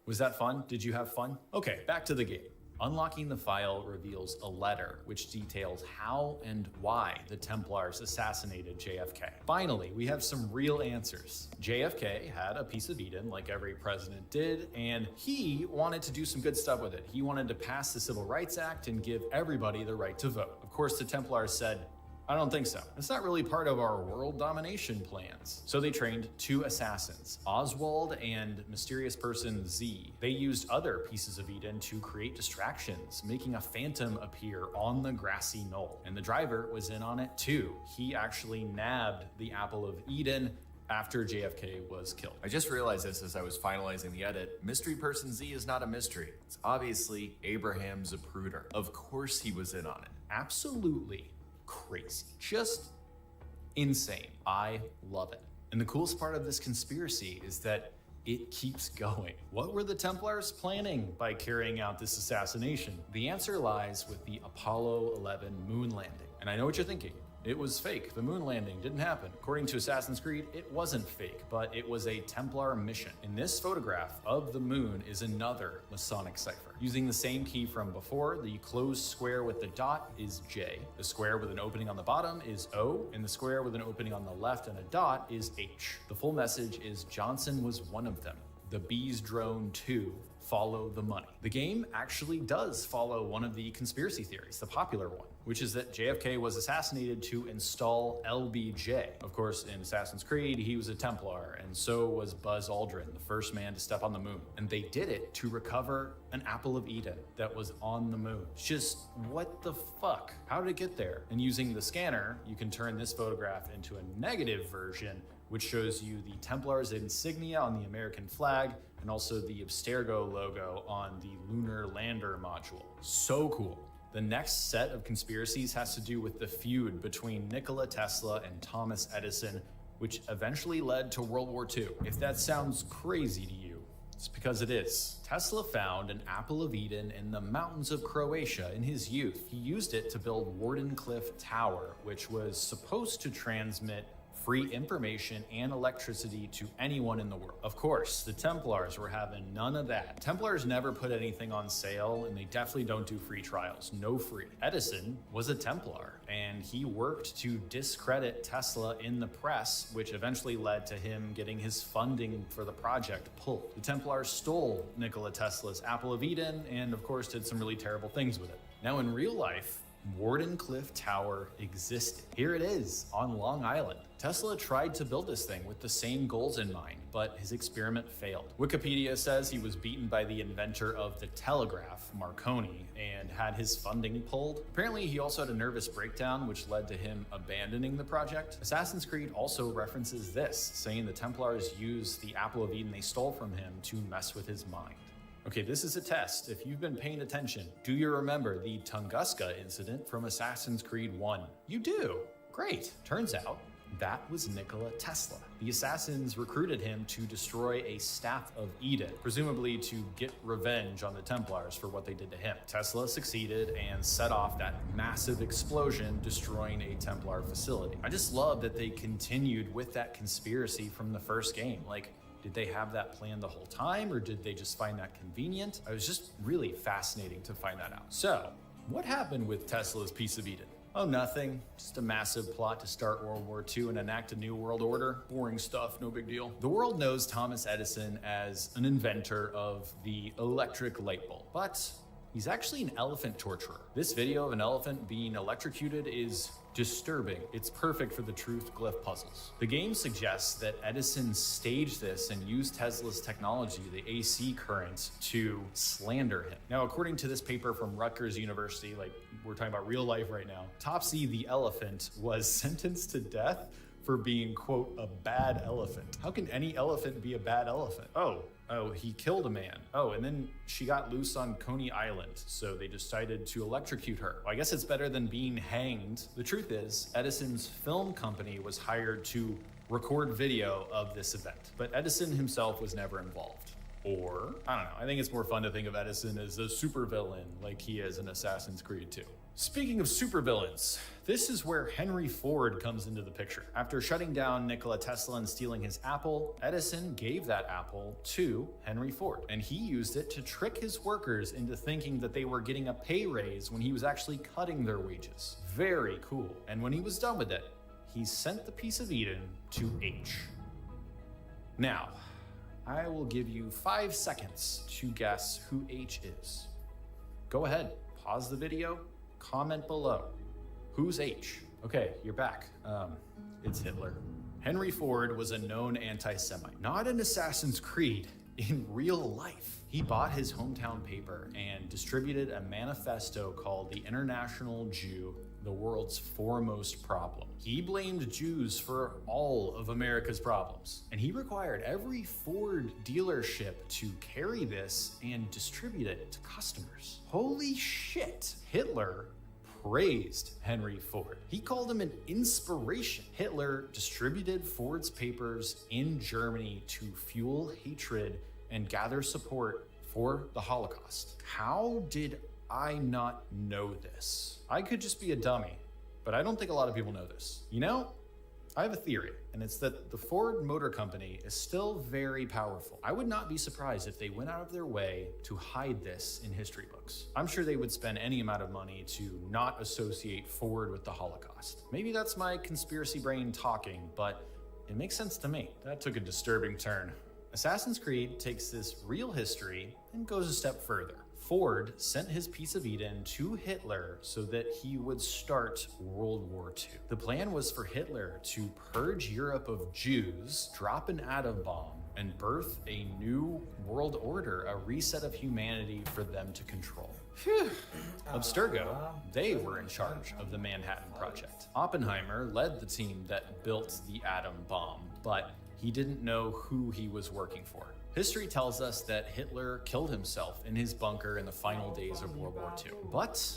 Was that fun? Did you have fun? Okay, back to the game. Unlocking the file reveals a letter which details how and why the Templars assassinated JFK. Finally, we have some real answers. JFK had a piece of Eden like every president did, and he wanted to do some good stuff with it. He wanted to pass the Civil Rights Act and give everybody the right to vote. Of course, the Templars said, I don't think so. It's not really part of our world domination plans. So they trained two assassins, Oswald and mysterious person Z. They used other pieces of Eden to create distractions, making a phantom appear on the grassy knoll. And the driver was in on it too. He actually nabbed the apple of Eden after JFK was killed. I just realized this as I was finalizing the edit. Mystery person Z is not a mystery. It's obviously Abraham Zapruder. Of course he was in on it. Absolutely crazy. Just insane. I love it. And the coolest part of this conspiracy is that it keeps going. What were the Templars planning by carrying out this assassination? The answer lies with the Apollo 11 moon landing. And I know what you're thinking. It was fake. The moon landing didn't happen. According to Assassin's Creed, it wasn't fake, but it was a Templar mission. In this photograph of the moon is another Masonic cipher. Using the same key from before, the closed square with the dot is J, the square with an opening on the bottom is O, and the square with an opening on the left and a dot is H. The full message is Johnson was one of them. The bees drone 2. Follow the money. The game actually does follow one of the conspiracy theories, the popular one, which is that JFK was assassinated to install LBJ. Of course, in Assassin's Creed, he was a Templar, and so was Buzz Aldrin, the first man to step on the moon. And they did it to recover an apple of Eden that was on the moon. Just what the fuck? How did it get there? And using the scanner, you can turn this photograph into a negative version, which shows you the Templars insignia on the American flag, and also the Abstergo logo on the lunar lander module. So cool. The next set of conspiracies has to do with the feud between Nikola Tesla and Thomas Edison, which eventually led to World War II. If that sounds crazy to you, it's because it is. Tesla found an apple of Eden in the mountains of Croatia in his youth. He used it to build Wardenclyffe Tower, which was supposed to transmit free information and electricity to anyone in the world. Of course, the Templars were having none of that. Templars never put anything on sale, and they definitely don't do free trials. No free. Edison was a Templar, and he worked to discredit Tesla in the press, which eventually led to him getting his funding for the project pulled. The Templars stole Nikola Tesla's apple of Eden, and of course did some really terrible things with it. Now in real life, Wardenclyffe Tower existed. Here it is on Long Island. Tesla tried to build this thing with the same goals in mind, but his experiment failed. Wikipedia says he was beaten by the inventor of the telegraph, Marconi, and had his funding pulled. Apparently, he also had a nervous breakdown, which led to him abandoning the project. Assassin's Creed also references this, saying the Templars used the apple of Eden they stole from him to mess with his mind. Okay, this is a test. If you've been paying attention, do you remember the Tunguska incident from Assassin's Creed 1? You do. Great. Turns out that was Nikola Tesla. The assassins recruited him to destroy a Staff of Eden, presumably to get revenge on the Templars for what they did to him. Tesla succeeded and set off that massive explosion, destroying a Templar facility. I just love that they continued with that conspiracy from the first game. Like, did they have that plan the whole time, or did they just find that convenient? It was just really fascinating to find that out. So, what happened with Tesla's piece of Eden? Oh, nothing. Just a massive plot to start World War II and enact a new world order. Boring stuff, no big deal. The world knows Thomas Edison as an inventor of the electric light bulb, but he's actually an elephant torturer. This video of an elephant being electrocuted is disturbing. It's perfect for the truth glyph puzzles. The game suggests that Edison staged this and used Tesla's technology, the AC current, to slander him. Now, according to this paper from Rutgers University, like we're talking about real life right now, Topsy the elephant was sentenced to death for being, quote, a bad elephant. How can any elephant be a bad elephant? Oh, he killed a man. Oh, and then she got loose on Coney Island, so they decided to electrocute her. Well, I guess it's better than being hanged. The truth is, Edison's film company was hired to record video of this event, but Edison himself was never involved. Or, I don't know, I think it's more fun to think of Edison as a supervillain like he is in Assassin's Creed 2. Speaking of supervillains, this is where Henry Ford comes into the picture. After shutting down Nikola Tesla and stealing his apple, Edison gave that apple to Henry Ford, and he used it to trick his workers into thinking that they were getting a pay raise when he was actually cutting their wages. Very cool. And when he was done with it, he sent the piece of Eden to H. Now, I will give you 5 seconds to guess who H is. Go ahead, pause the video, comment below. Who's H? Okay, you're back. It's Hitler. Henry Ford was a known anti-Semite, not in Assassin's Creed, in real life. He bought his hometown paper and distributed a manifesto called The International Jew, the world's foremost problem. He blamed Jews for all of America's problems, and he required every Ford dealership to carry this and distribute it to customers. Holy shit! Hitler praised Henry Ford. He called him an inspiration. Hitler distributed Ford's papers in Germany to fuel hatred and gather support for the Holocaust. How did I not know this? I could just be a dummy, but I don't think a lot of people know this. You know, I have a theory, and it's that the Ford Motor Company is still very powerful. I would not be surprised if they went out of their way to hide this in history books. I'm sure they would spend any amount of money to not associate Ford with the Holocaust. Maybe that's my conspiracy brain talking, but it makes sense to me. That took a disturbing turn. Assassin's Creed takes this real history and goes a step further. Ford sent his piece of Eden to Hitler so that he would start World War II. The plan was for Hitler to purge Europe of Jews, drop an atom bomb, and birth a new world order, a reset of humanity for them to control. Abstergo, they were in charge of the Manhattan Project. Oppenheimer led the team that built the atom bomb, but he didn't know who he was working for. History tells us that Hitler killed himself in his bunker in the final days of World War II. But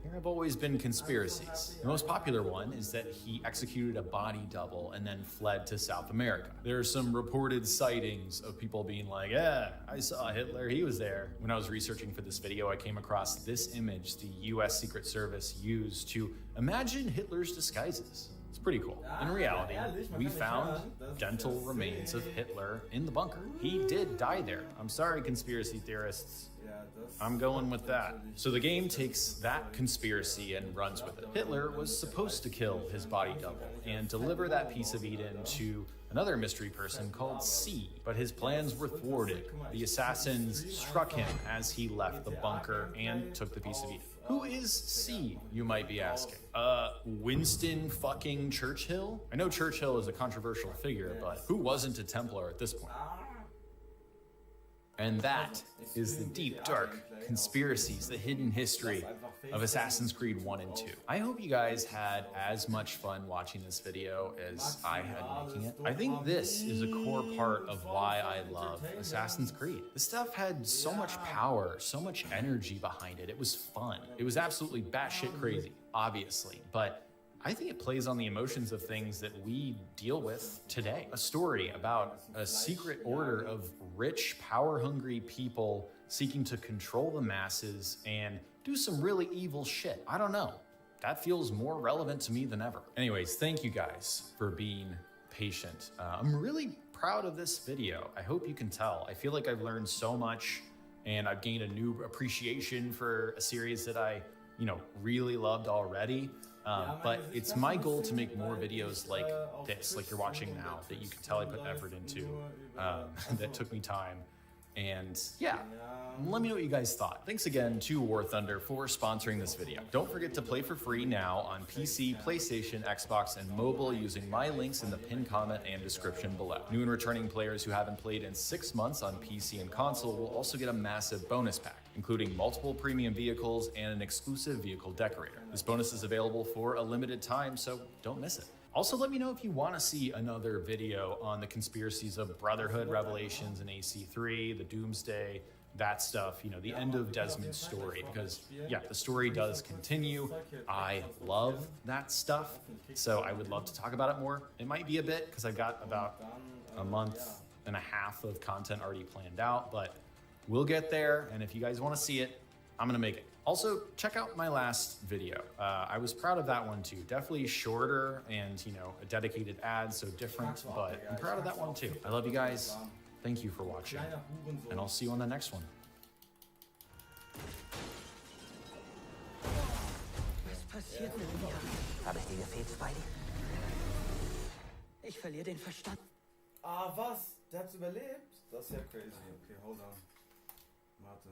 there have always been conspiracies. The most popular one is that he executed a body double and then fled to South America. There are some reported sightings of people being like, yeah, I saw Hitler, he was there. When I was researching for this video, I came across this image the US Secret Service used to imagine Hitler's disguises. It's pretty cool. In reality, we found dental remains of Hitler in the bunker. He did die there. I'm sorry, conspiracy theorists. I'm going with that. So the game takes that conspiracy and runs with it. Hitler was supposed to kill his body double and deliver that piece of Eden to another mystery person called C, but his plans were thwarted. The assassins struck him as he left the bunker and took the piece of Eden. Who is C, you might be asking? Winston fucking Churchill? I know Churchill is a controversial figure, but who wasn't a Templar at this point? And that is the deep, dark conspiracies, the hidden history of Assassin's Creed 1 and 2. I hope you guys had as much fun watching this video as I had making it. I think this is a core part of why I love Assassin's Creed. This stuff had so much power, so much energy behind it. It was fun. It was absolutely batshit crazy, obviously, but I think it plays on the emotions of things that we deal with today. A story about a secret order of rich, power-hungry people seeking to control the masses and do some really evil shit. I don't know. That feels more relevant to me than ever. Anyways, thank you guys for being patient. I'm really proud of this video. I hope you can tell. I feel like I've learned so much and I've gained a new appreciation for a series that I, really loved already. But it's my goal to make more videos like this, like you're watching now, that you can tell I put effort into, that took me time. And yeah, let me know what you guys thought. Thanks again to War Thunder for sponsoring this video. Don't forget to play for free now on PC, PlayStation, Xbox, and mobile using my links in the pinned comment and description below. New and returning players who haven't played in 6 months on PC and console will also get a massive bonus pack, including multiple premium vehicles and an exclusive vehicle decorator. This bonus is available for a limited time, so don't miss it. Also, let me know if you want to see another video on the conspiracies of Brotherhood revelations in AC3, the Doomsday, that stuff, the end of Desmond's story, because yeah, the story does continue. I love that stuff, so I would love to talk about it more. It might be a bit, because I've got about a month and a half of content already planned out, but we'll get there. And if you guys want to see it, I'm going to make it. Also, check out my last video. I was proud of that one too. Definitely shorter and, you know, a dedicated ad, so different, but I'm proud of that one too. I love you guys. Thank you for watching, and I'll see you on the next one. Was passiert mit mir? Habe ich dir gefehlt, Spidey? Ich verliere den Verstand. Ah, was? Der hat's überlebt? Das ist ja crazy. Okay, hold on. Warte.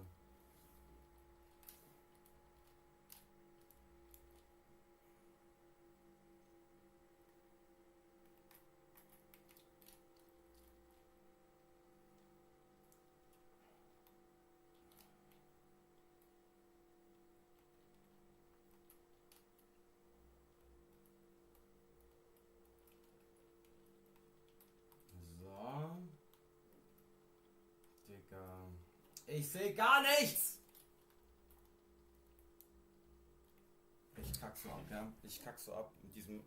Ich sehe gar nichts! Ich kack so ab, ja? Ich kack so ab mit diesem...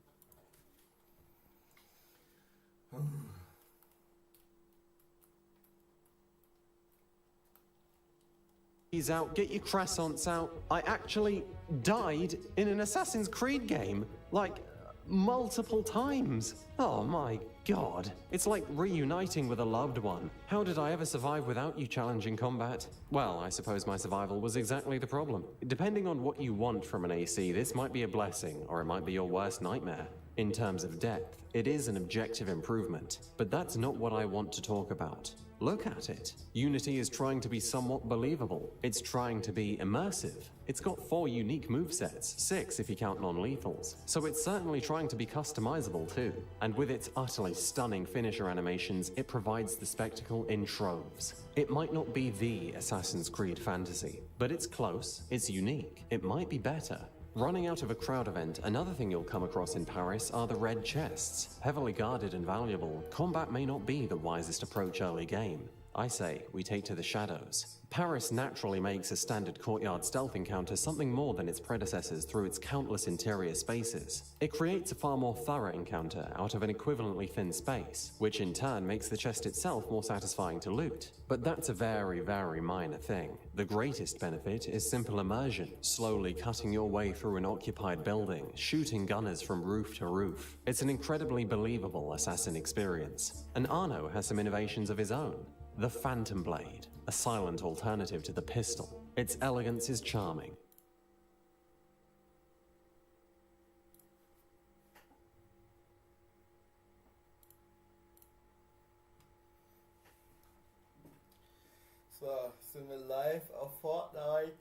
Out, get your croissants out. I actually died in an Assassin's Creed game, like multiple times. Oh my god. It's like reuniting with a loved one. How did I ever survive without you challenging combat? Well, I suppose my survival was exactly the problem. Depending on what you want from an AC, this might be a blessing, or it might be your worst nightmare. In terms of depth, it is an objective improvement, but that's not what I want to talk about. Look at it. Unity is trying to be somewhat believable. It's trying to be immersive. It's got 4 unique movesets, 6 if you count non-lethals. So it's certainly trying to be customizable too. And with its utterly stunning finisher animations, it provides the spectacle in troves. It might not be the Assassin's Creed fantasy, but it's close, it's unique, it might be better. Running out of a crowd event, another thing you'll come across in Paris are the red chests. Heavily guarded and valuable, combat may not be the wisest approach early game. I say, we take to the shadows. Paris naturally makes a standard courtyard stealth encounter something more than its predecessors through its countless interior spaces. It creates a far more thorough encounter out of an equivalently thin space, which in turn makes the chest itself more satisfying to loot. But that's a very, very minor thing. The greatest benefit is simple immersion, slowly cutting your way through an occupied building, shooting gunners from roof to roof. It's an incredibly believable assassin experience. And Arno has some innovations of his own. The Phantom Blade, a silent alternative to the pistol. Its elegance is charming. So, sind wir live auf Fortnite.